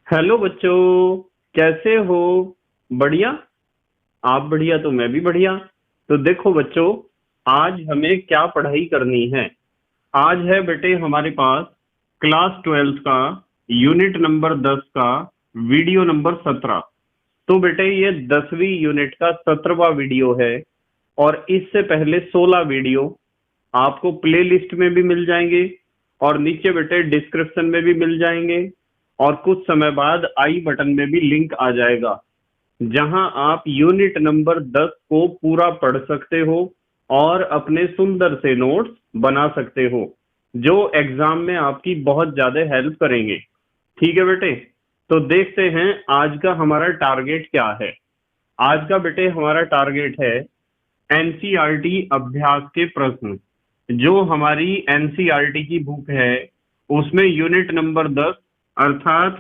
Hello बच्चों, कैसे हो? बढ़िया। आप बढ़िया तो मैं भी बढ़िया। तो देखो बच्चों, आज हमें क्या पढ़ाई करनी है। आज है बेटे हमारे पास क्लास 12 का यूनिट नंबर 10 का वीडियो नंबर 17। तो बेटे ये 10वीं यूनिट का 17वां वीडियो है। और इससे पहले 16 वीडियो आपको प्ले लिस्ट में भी मिल जाएंगे और नीचे बेटे डिस्क्रिप्शन में भी मिल जाएंगे। और कुछ समय बाद आई बटन में भी लिंक आ जाएगा, जहां आप यूनिट नंबर 10 को पूरा पढ़ सकते हो और अपने सुंदर से नोट्स बना सकते हो, जो एग्जाम में आपकी बहुत ज्यादा हेल्प करेंगे। ठीक है बेटे, तो देखते हैं आज का हमारा टारगेट क्या है। आज का बेटे हमारा टारगेट है एनसीईआरटी अभ्यास के प्रश्न। जो हमारी एनसीईआरटी की बुक है उसमें यूनिट नंबर 10 अर्थात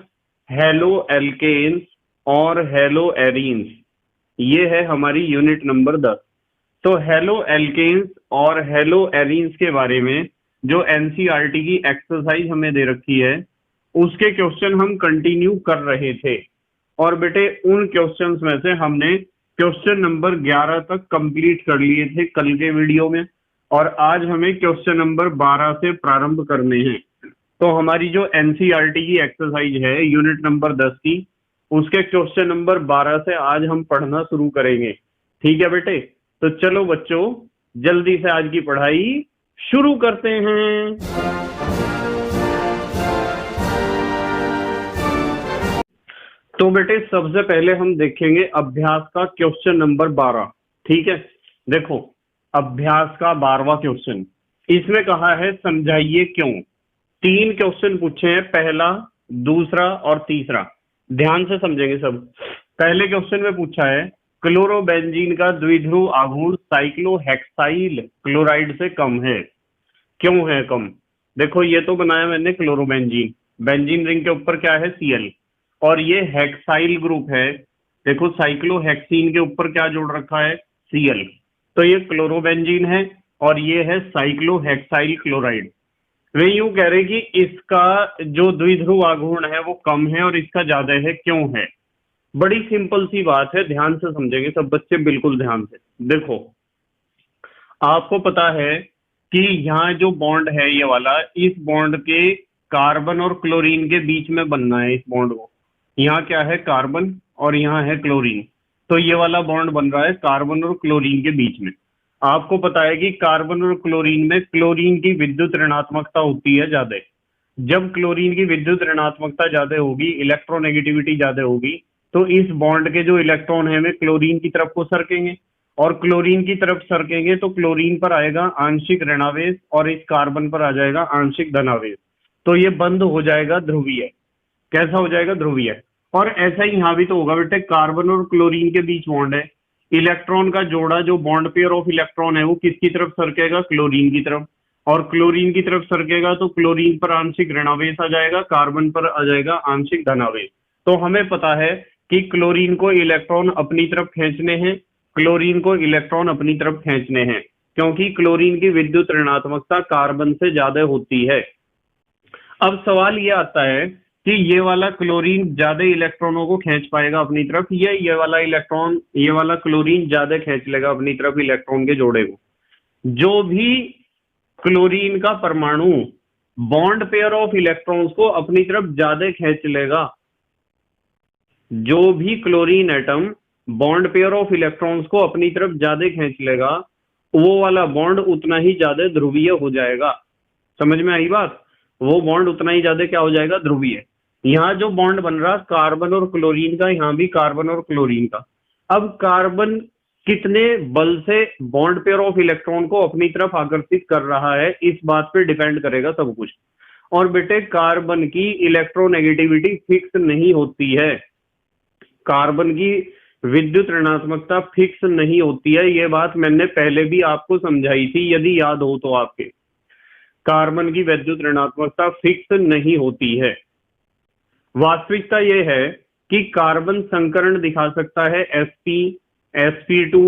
हेलो एल्केन्स और हेलो एरीन्स, ये है हमारी यूनिट नंबर 10। तो हेलो एल्केन्स और हेलो एरीन्स के बारे में जो एनसीईआरटी की एक्सरसाइज हमें दे रखी है उसके क्वेश्चन हम कंटिन्यू कर रहे थे। और बेटे उन क्वेश्चंस में से हमने क्वेश्चन नंबर 11 तक कंप्लीट कर लिए थे कल के वीडियो में। और आज हमें क्वेश्चन नंबर 12 से प्रारंभ करने हैं। तो हमारी जो एनसीईआरटी की एक्सरसाइज है यूनिट नंबर 10 की, उसके क्वेश्चन नंबर 12 से आज हम पढ़ना शुरू करेंगे। ठीक है बेटे, तो चलो बच्चों, जल्दी से आज की पढ़ाई शुरू करते हैं। तो बेटे सबसे पहले हम देखेंगे अभ्यास का क्वेश्चन नंबर 12। ठीक है, देखो अभ्यास का 12वां क्वेश्चन, इसमें कहा है समझाइए क्यों। तीन क्वेश्चन पूछे हैं, पहला, दूसरा और तीसरा। ध्यान से समझेंगे सब। पहले क्वेश्चन में पूछा है क्लोरोबेंजीन का द्विध्रुव आघूर्ण साइक्लोहेक्साइल क्लोराइड से कम है, क्यों है कम। देखो ये तो बनाया मैंने क्लोरोबेंजीन, बेंजीन रिंग के ऊपर क्या है Cl, और ये हेक्साइल ग्रुप है। देखो साइक्लोहेक्सीन के ऊपर क्या जोड़ रखा है Cl। तो ये क्लोरोबेंजीन है और ये है साइक्लोहेक्साइल क्लोराइड। वे यूं कह रहे कि इसका जो द्विध्रुव आघूर्ण है वो कम है और इसका ज्यादा है, क्यों है। बड़ी सिंपल सी बात है, ध्यान से समझेंगे सब बच्चे, बिल्कुल ध्यान से। देखो आपको पता है कि यहाँ जो बॉन्ड है ये वाला, इस बॉन्ड के कार्बन और क्लोरीन के बीच में बनना है इस बॉन्ड को। यहाँ क्या है कार्बन और यहाँ है क्लोरीन। तो ये वाला बॉन्ड बन रहा है कार्बन और क्लोरीन के बीच में। आपको पता है कि कार्बन और क्लोरीन में क्लोरीन की विद्युत ऋणात्मकता होती है ज्यादा। जब क्लोरीन की विद्युत ऋणात्मकता ज्यादा होगी, इलेक्ट्रोनेगेटिविटी ज्यादा होगी, तो इस बॉन्ड के जो इलेक्ट्रॉन है वे क्लोरीन की तरफ को सरकेंगे। और क्लोरीन की तरफ सरकेंगे तो क्लोरीन पर आएगा आंशिक ऋणावेश और इस कार्बन पर आ जाएगा आंशिक धनावेश। तो ये बंद हो जाएगा ध्रुवीय। कैसा हो जाएगा ध्रुवीय। और ऐसा ही यहाँ भी तो होगा बेटे, कार्बन और क्लोरीन के बीच बॉन्ड है, इलेक्ट्रॉन का जोड़ा जो बॉन्ड पेयर ऑफ इलेक्ट्रॉन है वो किसकी तरफ सरकेगा क्लोरीन की तरफ। और क्लोरीन की तरफ सरकेगा तो क्लोरीन पर आंशिक ऋणावेश आ जाएगा, कार्बन पर आ जाएगा आंशिक धनावेश। तो हमें पता है कि क्लोरीन को इलेक्ट्रॉन अपनी तरफ खींचने हैं, क्लोरीन को इलेक्ट्रॉन अपनी तरफ खींचने हैं, क्योंकि क्लोरीन की विद्युत ऋणात्मकता कार्बन से ज्यादा होती है। अब सवाल ये आता है कि ये वाला क्लोरीन ज्यादा इलेक्ट्रॉनों को खींच पाएगा अपनी तरफ, या ये वाला इलेक्ट्रॉन, ये वाला क्लोरीन ज्यादा खींच लेगा अपनी तरफ इलेक्ट्रॉन के जोड़े को। जो भी क्लोरीन का परमाणु बॉन्ड पेयर ऑफ इलेक्ट्रॉन्स को अपनी तरफ ज्यादा खींच लेगा, जो भी chlorine atom bond pair of electrons को अपनी तरफ ज्यादा खींच लेगा, वो वाला बॉन्ड उतना ही ज्यादा ध्रुवीय हो जाएगा। समझ में आई बात। वो बॉन्ड उतना ही ज्यादा क्या हो जाएगा ध्रुवीय। यहाँ जो बॉन्ड बन रहा कार्बन और क्लोरीन का, यहाँ भी कार्बन और क्लोरीन का। अब कार्बन कितने बल से बॉन्ड पेयर ऑफ इलेक्ट्रॉन को अपनी तरफ आकर्षित कर रहा है, इस बात पे डिपेंड करेगा सब कुछ। और बेटे कार्बन की इलेक्ट्रोनेगेटिविटी फिक्स नहीं होती है, कार्बन की विद्युत ऋणात्मकता फिक्स नहीं होती है। ये बात मैंने पहले भी आपको समझाई थी, यदि याद हो तो आपके। कार्बन की विद्युत ऋणात्मकता फिक्स नहीं होती है। वास्तविकता यह है कि कार्बन संकरण दिखा सकता है sp, sp2,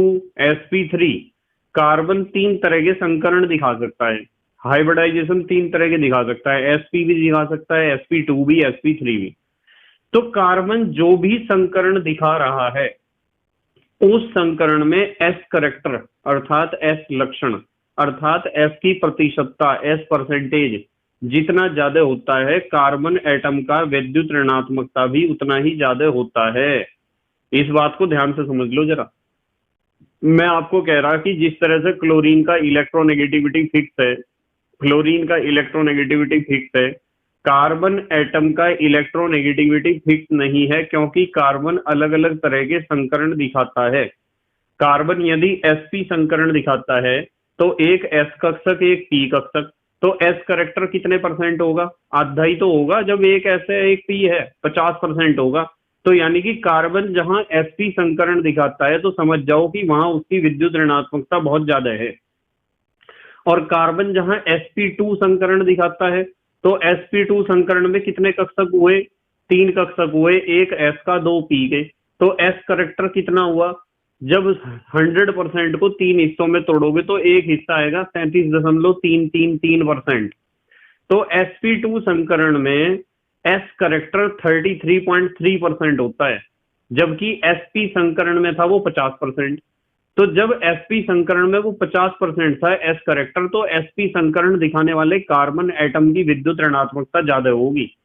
sp3। कार्बन तीन तरह के संकरण दिखा सकता है, हाइब्रिडाइजेशन तीन तरह के दिखा सकता है, sp भी दिखा सकता है, sp2 भी, sp3 भी। तो कार्बन जो भी संकरण दिखा रहा है उस संकरण में एस करेक्टर अर्थात एस लक्षण अर्थात एस की प्रतिशतता एस परसेंटेज जितना ज्यादा होता है, कार्बन एटम का विद्युत ऋणात्मकता भी उतना ही ज्यादा होता है। इस बात को ध्यान से समझ लो जरा। मैं आपको कह रहा कि जिस तरह से क्लोरीन का इलेक्ट्रोनेगेटिविटी फिक्स है, क्लोरीन का इलेक्ट्रोनेगेटिविटी फिक्स है, कार्बन एटम का इलेक्ट्रोनेगेटिविटी फिक्स नहीं है, क्योंकि कार्बन अलग अलग तरह के संकरण दिखाता है। कार्बन यदि sp संकरण दिखाता है तो एक s कक्षक एक p कक्षक, तो s करेक्टर कितने परसेंट होगा? आधा ही तो होगा। जब एक s है एक p है 50% होगा। तो यानी कि कार्बन जहां sp संकरण दिखाता है तो समझ जाओ कि वहां उसकी विद्युत ऋणात्मकता बहुत ज्यादा है। और कार्बन जहां sp2 संकरण दिखाता है तो sp2 संकरण में कितने कक्षक हुए? 3 कक्षक हुए, एक s का 2 p के। तो s करेक्टर कितना हुआ? जब 100% को 3 हिस्सों में तोड़ोगे तो एक हिस्सा आएगा 37.333%। तो sp2 संकरण में s करेक्टर 33.3% होता है, जबकि sp संकरण में था वो 50%। तो जब sp संकरण में वो 50% था s करेक्टर, तो sp संकरण दिखाने वाले कार्बन एटम की विद्युत ऋणात्मकता ज्यादा होगी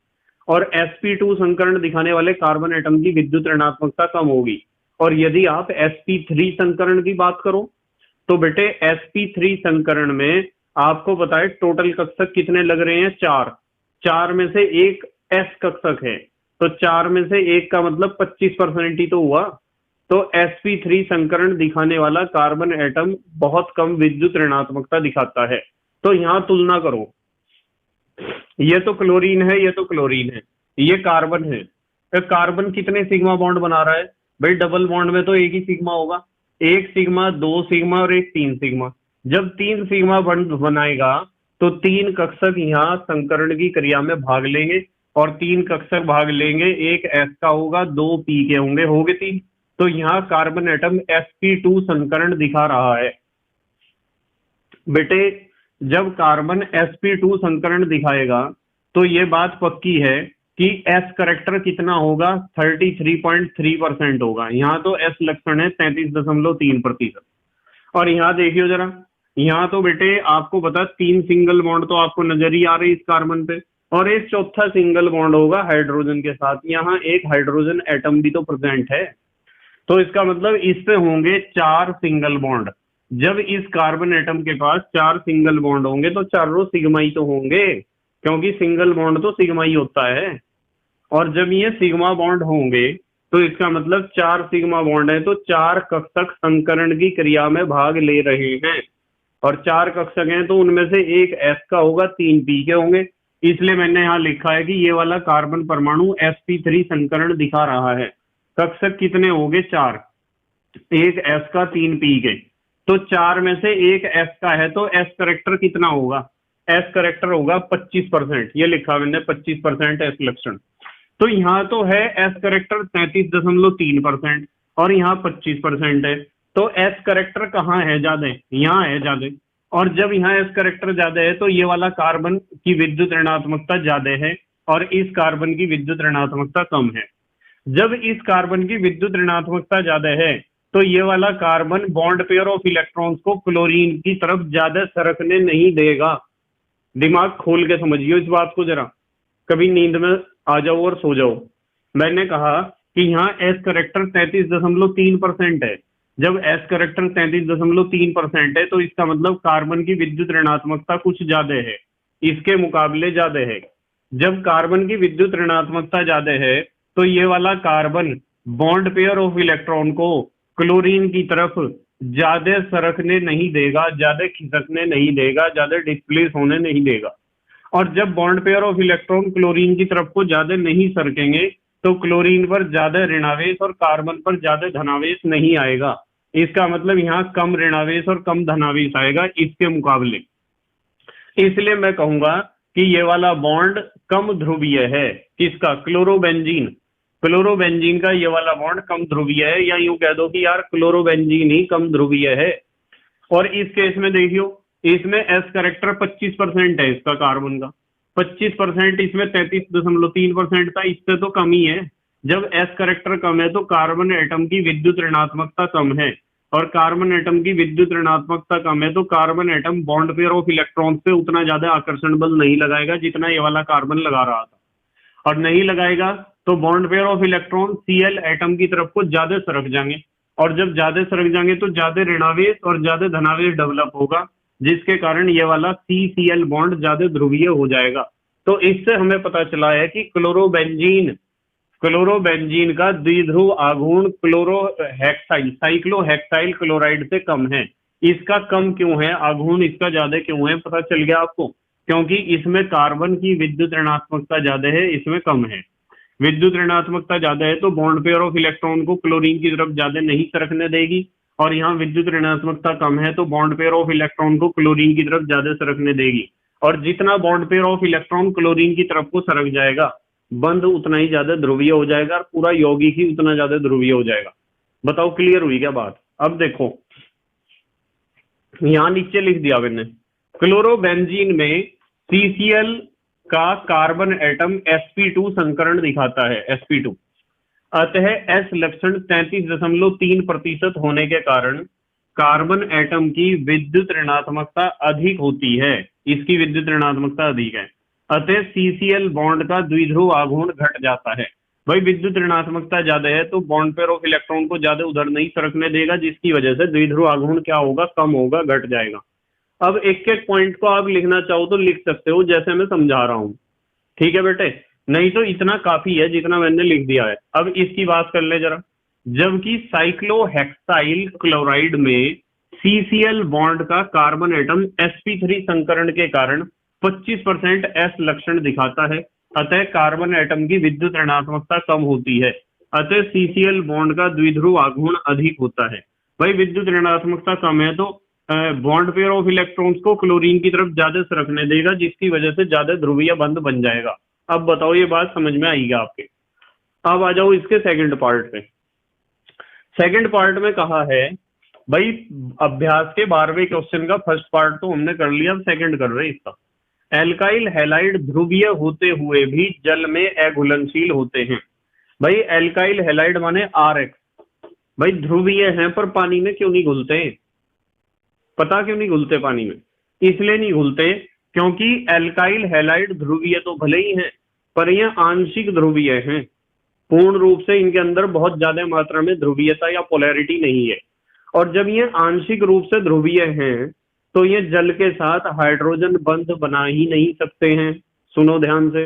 और sp2 संकरण दिखाने वाले कार्बन एटम की विद्युत ऋणात्मकता कम होगी। और यदि आप sp3 संकरण की बात करो तो बेटे sp3 संकरण में आपको पता है टोटल कक्षक कितने लग रहे हैं? 4। 4 में से एक s कक्षक है, तो 4 में से एक का मतलब 25% ही तो हुआ। तो sp3 संकरण दिखाने वाला कार्बन एटम बहुत कम विद्युत ऋणात्मकता दिखाता है। तो यहां तुलना करो, ये तो क्लोरीन है, ये तो क्लोरीन है, ये कार्बन है। तो कार्बन कितने सिग्मा बॉन्ड बना रहा है? भाई डबल बॉन्ड में तो एक ही सिग्मा होगा, एक सिग्मा, 2 सिग्मा और एक 3 सिग्मा। जब 3 सिग्मा बॉन्ड बनाएगा तो 3 कक्षक यहाँ संकरण की क्रिया में भाग लेंगे और 3 कक्षक भाग लेंगे, एक s का होगा, 2 p के होंगे, हो गए 3। तो यहाँ कार्बन एटम sp2 संकरण दिखा रहा है। बेटे जब कार्बन sp2 संकरण दिखाएगा तो ये बात पक्की है कि s करेक्टर कितना होगा? 33.3% होगा। यहाँ तो s लक्षण है 33.3%। और यहाँ देखियो जरा, यहाँ तो बेटे आपको पता 3 सिंगल बॉन्ड तो आपको नजर ही आ रही इस कार्बन पे, और एक चौथा सिंगल बॉन्ड होगा हाइड्रोजन के साथ। यहाँ एक हाइड्रोजन एटम भी तो प्रेजेंट है, तो इसका मतलब इस पे होंगे 4 सिंगल बॉन्ड। जब इस कार्बन एटम के पास 4 सिंगल बॉन्ड होंगे तो चारों सिग्मा ही तो होंगे, क्योंकि सिंगल बॉन्ड तो सिग्मा ही होता है। और जब ये सिग्मा बॉन्ड होंगे तो इसका मतलब 4 सिग्मा बॉन्ड है, तो 4 कक्षक संकरण की क्रिया में भाग ले रहे हैं। और 4 कक्षक हैं तो उनमें से एक s का होगा, 3 p के होंगे। इसलिए मैंने यहाँ लिखा है कि ये वाला कार्बन परमाणु sp3 संकरण दिखा रहा है। कक्षक कितने होंगे? 4, एक s का, 3 p के। तो 4 में से एक s का है, तो s करेक्टर कितना होगा? s करेक्टर होगा 25%। ये लिखा मैंने 25% s लक्षण। तो यहाँ तो है s करेक्टर 33.3% और यहाँ 25% है। तो s करेक्टर कहाँ है ज्यादा? यहाँ है ज्यादा। और जब यहाँ s करेक्टर ज्यादा है तो ये वाला कार्बन की विद्युत ऋणात्मकता ज्यादा है और इस कार्बन की विद्युत ऋणात्मकता कम है। जब इस कार्बन की विद्युत ऋणात्मकता ज्यादा है तो ये वाला carbon bond pair of electrons को क्लोरीन की तरफ ज्यादा सरकने नहीं देगा। दिमाग खोल के समझिए इस बात को जरा, कभी नींद में आ जाओ और सो जाओ। मैंने कहा कि यहाँ s करेक्टर 33.3% है। जब s करेक्टर 33.3% है तो इसका मतलब कार्बन की विद्युत ऋणात्मकता कुछ ज्यादा है, इसके मुकाबले ज्यादा है। जब कार्बन की विद्युत ऋणात्मकता ज्यादा है तो ये वाला carbon bond pair of electron को क्लोरीन की तरफ ज्यादा सरकने नहीं देगा, ज्यादा खिसकने नहीं देगा, ज्यादा डिस्प्लेस होने नहीं देगा। और जब bond pair of electron chlorine की तरफ को ज्यादा नहीं सरकेंगे तो क्लोरीन पर ज्यादा ऋणावेश और कार्बन पर ज्यादा धनावेश नहीं आएगा। इसका मतलब यहाँ कम ऋणावेश और कम धनावेश आएगा इसके मुकाबले। इसलिए मैं कहूंगा कि ये वाला बॉन्ड कम ध्रुवीय है। किसका? क्लोरोबेंजीन। क्लोरोबेंजीन का ये वाला बॉन्ड कम ध्रुवीय है, या यूं कह दो कि यार क्लोरोबेंजीन ही कम ध्रुवीय है। और इस केस में देखियो, इसमें s करेक्टर 25% है इसका कार्बन का, 25%। इसमें 33.3% था, इससे तो कम ही है। जब s करेक्टर कम है तो कार्बन एटम की विद्युत ऋणात्मकता कम है, और कार्बन एटम की विद्युत ऋणात्मकता कम है तो carbon atom bond pair of electron पे उतना ज्यादा आकर्षण बल नहीं लगाएगा जितना ये वाला कार्बन लगा रहा था, और नहीं लगाएगा तो bond pair of electron Cl atom की तरफ को ज्यादा सरक जाएंगे, और जब ज्यादा सरक जाएंगे तो ज्यादा ऋणावेश और ज्यादा धनावेश डेवलप होगा, जिसके कारण ये वाला CCl बॉन्ड ज्यादा ध्रुवीय हो जाएगा। तो इससे हमें पता चला है कि क्लोरोबेंजीन का द्विध्रुव आघूर्ण क्लोरोहेक्साइल साइक्लोहेक्साइल क्लोराइड से कम है। इसका कम क्यों है आघूर्ण, इसका ज्यादा क्यों है, पता चल गया आपको? क्योंकि इसमें कार्बन की विद्युत ऋणात्मकता ज्यादा है, इसमें कम है। विद्युत ऋणात्मकता ज्यादा है तो बॉन्ड पेयर ऑफ इलेक्ट्रॉन को क्लोरीन की तरफ ज्यादा नहीं सरकने देगी, और यहाँ विद्युत ऋणात्मकता कम है तो बॉन्ड पेयर ऑफ इलेक्ट्रॉन को क्लोरीन की तरफ ज्यादा सरकने देगी, और जितना bond pair of electron chlorine की तरफ को सरक जाएगा बंध उतना ही ज्यादा ध्रुवीय हो जाएगा, और पूरा यौगिक ही उतना ज्यादा ध्रुवीय हो जाएगा। बताओ क्लियर हुई क्या बात? अब देखो यहां नीचे लिख दिया मैंने, क्लोरोबेंजीन में CCl का कार्बन एटम sp2 संकरण दिखाता है, sp2। अतः S लक्षण 33.3% होने के कारण कार्बन एटम की विद्युत ऋणात्मकता अधिक होती है, इसकी विद्युत ऋणात्मकता अधिक है, अतः CCl बॉन्ड का द्विध्रुव आघूर्ण घट जाता है। भाई विद्युत ऋणात्मकता ज्यादा है तो बॉन्ड पेयर ऑफ इलेक्ट्रॉन को ज्यादा उधर नहीं सरकने देगा, जिसकी वजह से द्विध्रुव आघूर्ण क्या होगा, कम होगा, घट जाएगा। अब एक एक पॉइंट को आप लिखना चाहो तो लिख सकते हो जैसे मैं समझा रहा हूं, ठीक है बेटे, नहीं तो इतना काफी है जितना मैंने लिख दिया है। अब इसकी बात कर ले जरा, जबकि साइक्लोहेक्साइल क्लोराइड में CCl बॉन्ड का कार्बन एटम sp3 संकरण के कारण 25% S लक्षण दिखाता है, अतः कार्बन एटम की विद्युत ऋणात्मकता कम होती है, अतः CCl बॉन्ड का द्विध्रुव आघूर्ण अधिक होता है। भाई विद्युत ऋणात्मकता कम है तो बॉन्ड पेयर ऑफ इलेक्ट्रॉन्स को क्लोरीन की तरफ ज्यादा सरकने देगा, जिसकी वजह से ज्यादा ध्रुवीय बंध बन जाएगा। अब बताओ ये बात समझ में आएगी आपके? अब आ जाओ इसके सेकंड पार्ट पे। सेकंड पार्ट में कहा है, भाई अभ्यास के 12वें क्वेश्चन का फर्स्ट पार्ट तो हमने कर लिया, अब सेकंड कर रहे हैं इसका। एल्काइल हैलाइड ध्रुवीय होते हुए भी जल में अघुलनशील होते हैं। भाई एल्काइल हैलाइड माने RX, भाई ध्रुवीय हैं पर पानी में क्यों नहीं घुलते? पता क्यों नहीं घुलते पानी में? इसलिए नहीं घुलते क्योंकि एल्काइल हैलाइड ध्रुवीय तो भले ही हैं पर ये आंशिक ध्रुवीय हैं, पूर्ण रूप से इनके अंदर बहुत ज्यादा मात्रा में ध्रुवीयता या पोलैरिटी नहीं है। और जब ये आंशिक रूप से ध्रुवीय हैं तो ये जल के साथ हाइड्रोजन बंध बना ही नहीं सकते हैं। सुनो ध्यान से,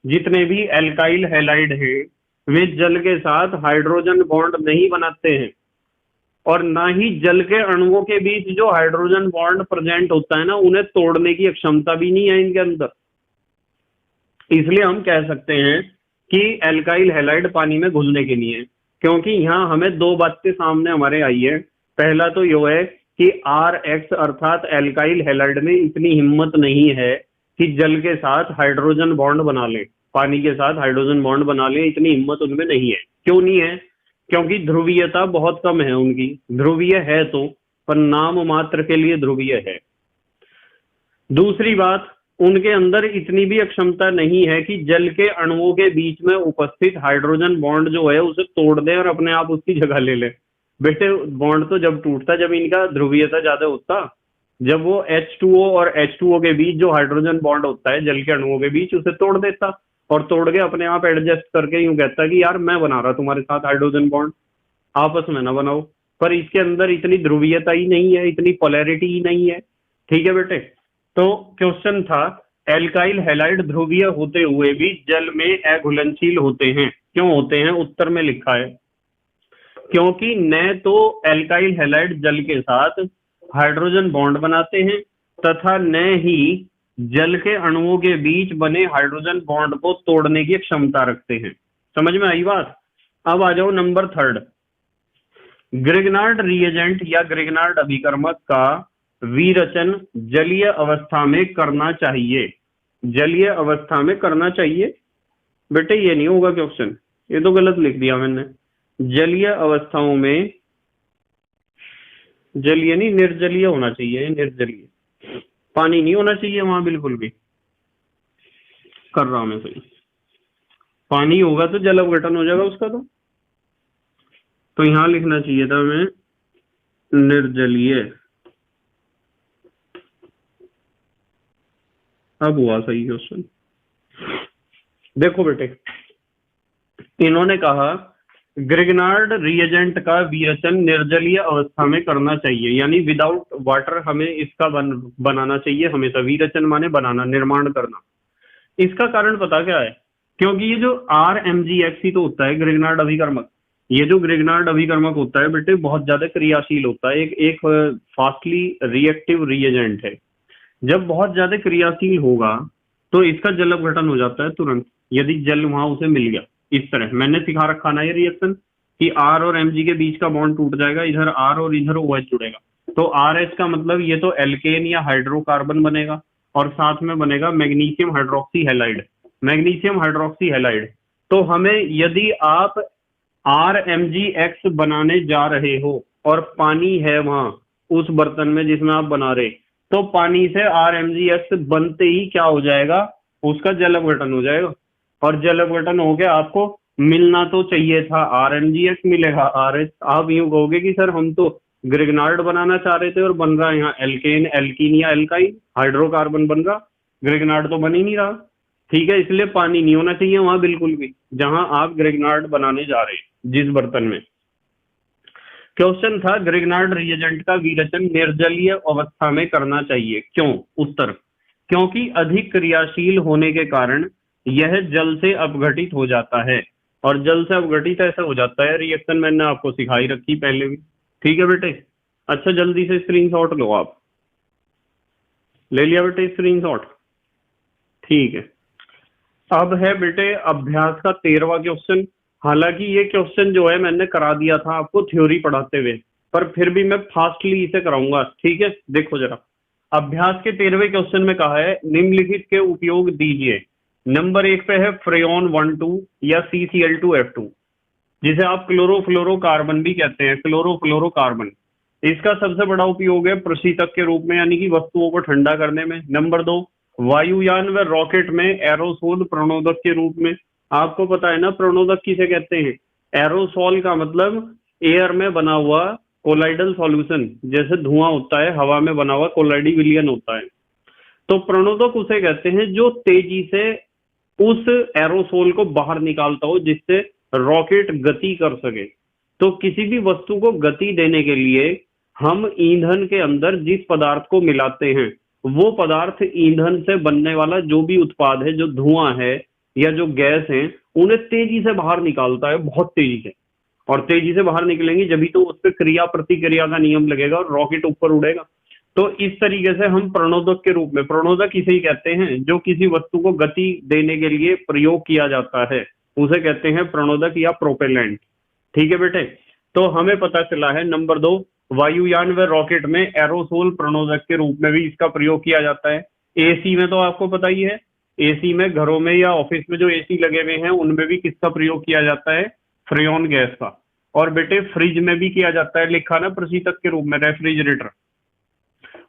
जितने भी एल्काइल हैलाइड हैं वे जल के साथ हाइड्रोजन बॉन्ड नहीं बनाते हैं, और ना ही जल के अणुओं के बीच जो हाइड्रोजन बॉन्ड प्रेजेंट होता है ना, उन्हें तोड़ने की क्षमता भी नहीं है इनके अंदर। इसलिए हम कह सकते हैं कि एल्काइल हैलाइड पानी में घुलने के लिए, क्योंकि यहाँ हमें दो बातें सामने हमारे आई है। पहला तो यो है कि RX अर्थात एल्काइल हैलाइड में इतनी हिम्मत नहीं है कि जल के साथ हाइड्रोजन बॉन्ड बना ले, पानी के साथ हाइड्रोजन बॉन्ड बना ले, इतनी हिम्मत उनमें नहीं है। क्यों नहीं है? क्योंकि ध्रुवीयता बहुत कम है उनकी। ध्रुवीय है तो पर नाम मात्र के लिए ध्रुवीय है। दूसरी बात, उनके अंदर इतनी भी अक्षमता नहीं है कि जल के अणुओं के बीच में उपस्थित हाइड्रोजन बॉन्ड जो है उसे तोड़ दे और अपने आप उसकी जगह ले ले। बेटे बॉन्ड तो जब टूटता जब इनका ध्रुवीयता ज्यादा होता, जब वो H2O और H2O के बीच जो हाइड्रोजन बॉन्ड होता है जल के अणुओं के बीच, उसे तोड़ देता और तोड़ के अपने आप एडजस्ट करके यूं कहता कि यार मैं बना रहा तुम्हारे साथ हाइड्रोजन बॉन्ड, आपस में ना बनाओ। पर इसके अंदर इतनी ध्रुवीयता ही नहीं है, इतनी पोलैरिटी ही नहीं है। ठीक है बेटे, तो क्वेश्चन था एल्काइल हैलाइड ध्रुवीय होते हुए भी जल में अघुलनशील होते हैं। क्यों होते हैं? उत्तर में लिखा है क्योंकि न तो एल्काइल हैलाइड जल के साथ हाइड्रोजन बॉन्ड बनाते हैं तथा न ही जल के अणुओं के बीच बने हाइड्रोजन बॉन्ड को तोड़ने की क्षमता रखते हैं। समझ में आई बात? अब आ जाओ नंबर थर्ड। ग्रिग्नार्ड रिएजेंट या ग्रिग्नार्ड अभिकर्मक का विरचन जलीय अवस्था में करना चाहिए। जलीय अवस्था में करना चाहिए बेटे, ये नहीं होगा क्वेश्चन, ये तो गलत लिख दिया मैंने। जलीय अवस्थाओं में, जलीय नहीं निर्जलीय होना चाहिए, निर्जलीय, पानी नहीं होना चाहिए वहां बिल्कुल भी। कर रहा मैं सही, पानी होगा तो जल अपघटन हो जाएगा उसका। तो यहां लिखना चाहिए था हमें निर्जलीय। अब हुआ सही क्वेश्चन। देखो बेटे, इन्होंने कहा ग्रिग्नार्ड रिएजेंट का विरेचन निर्जलीय अवस्था में करना चाहिए, यानी विदाउट वाटर हमें इसका बनाना चाहिए हमेशा। विरेचन माने बनाना, निर्माण करना। इसका कारण पता क्या है? क्योंकि ये जो RMGX ही तो होता है ग्रिग्नार्ड अभिकर्मक। ये जो ग्रिग्नार्ड अभिकर्मक होता है बेटे बहुत ज्यादा क्रियाशील होता है, एक फास्टली रिएक्टिव रिएजेंट है। जब बहुत ज्यादा क्रियाशील होगा तो इसका जल अपघटन हो जाता है तुरंत, यदि जल वहां उसे मिल गया। इस तरह मैंने सिखा रखा ना ये रिएक्शन कि R और Mg के बीच का बॉन्ड टूट जाएगा, इधर R और इधर OH जुड़ेगा। तो RH का मतलब ये तो एल्केन या हाइड्रोकार्बन बनेगा और साथ में बनेगा magnesium hydroxy halide. Magnesium hydroxy halide. तो हमें यदि आप RMGX बनाने जा रहे हो और पानी है वहां उस बर्तन में जिसमें आप बना रहे, तो पानी से RMGX बनते ही क्या हो जाएगा? उसका जल अपघटन हो जाएगा। और जल अपघटन हो गया, आपको मिलना तो चाहिए था RMGX, मिलेगा RH। आप यूं कहोगे कि सर हम तो ग्रिग्नार्ड बनाना चाह रहे थे और बन रहा है यहाँ एल्केन, एल्कीन या एल्काइन, हाइड्रोकार्बन बन रहा, ग्रिग्नार्ड तो बन ही नहीं रहा। ठीक है, इसलिए पानी नहीं होना चाहिए वहां बिल्कुल भी, जहां आप ग्रिग्नार्ड बनाने जा रहे हैं जिस बर्तन में। क्वेश्चन था ग्रिग्नार्ड रिएजेंट का विरेचन निर्जलीय अवस्था में करना चाहिए, क्यों? उत्तर, क्योंकि अधिक क्रियाशील होने के कारण यह जल से अपघटित हो जाता है। और जल से अपघटित ऐसा हो जाता है, रिएक्शन मैंने आपको सिखाई रखी पहले भी। ठीक है बेटे, अच्छा जल्दी से स्क्रीनशॉट लो। आप ले लिया बेटे स्क्रीनशॉट? ठीक है। अब है बेटे अभ्यास का 13वां क्वेश्चन। हालांकि ये क्वेश्चन जो है मैंने करा दिया था आपको थ्योरी पढ़ाते हुए, पर फिर भी मैं फास्टली इसे कराऊंगा। ठीक है, देखो जरा। अभ्यास के 13वें क्वेश्चन में कहा है निम्नलिखित के उपयोग दीजिए। नंबर 1 पे है फ्रेऑन 1,2 या CCl2F2, जिसे आप क्लोरोफ्लोरोकार्बन भी कहते हैं, क्लोरोफ्लोरोकार्बन। इसका सबसे बड़ा उपयोग है प्रशीतक के रूप में, यानी कि वस्तुओं को ठंडा करने में। नंबर 2, वायुयान व रॉकेट में एरोसोल प्रणोदक के रूप में। आपको पता है ना प्रणोदक किसे कहते हैं? एरोसोल का मतलब एयर में बना हुआ कोलाइडल सॉल्यूशन, जैसे धुआं होता है हवा में बना हुआ कोलाइडी विलियन होता है। तो प्रणोदक उसे कहते हैं जो तेजी से उस एरोसोल को बाहर निकालता हो जिससे रॉकेट गति कर सके। तो किसी भी वस्तु को गति देने के लिए हम ईंधन के अंदर जिस पदार्थ को मिलाते हैं वो पदार्थ ईंधन से बनने वाला जो भी उत्पाद है, जो धुआं है या जो गैस है, उन्हें तेजी से बाहर निकालता है, बहुत तेजी से। और तेजी से बाहर निकलेंगी जब तो उस पर क्रिया प्रतिक्रिया का नियम लगेगा और रॉकेट ऊपर उड़ेगा। तो इस तरीके से हम प्रणोदक के रूप में, प्रणोदक इसे ही कहते हैं जो किसी वस्तु को गति देने के लिए प्रयोग किया जाता है, उसे कहते हैं प्रणोदक या प्रोपेलेंट। ठीक है बेटे, तो हमें पता चला है नंबर 2, वायुयान व रॉकेट में एरोसोल प्रणोदक के रूप में भी इसका प्रयोग किया जाता है। AC में तो आपको पता ही है, AC में घरों में या ऑफिस में जो AC लगे हुए हैं उनमें भी किसका प्रयोग किया जाता है? फ्रेऑन गैस का। और बेटे फ्रिज में भी किया जाता है, लिखा ना प्रशीतक के रूप में, रेफ्रिजरेटर।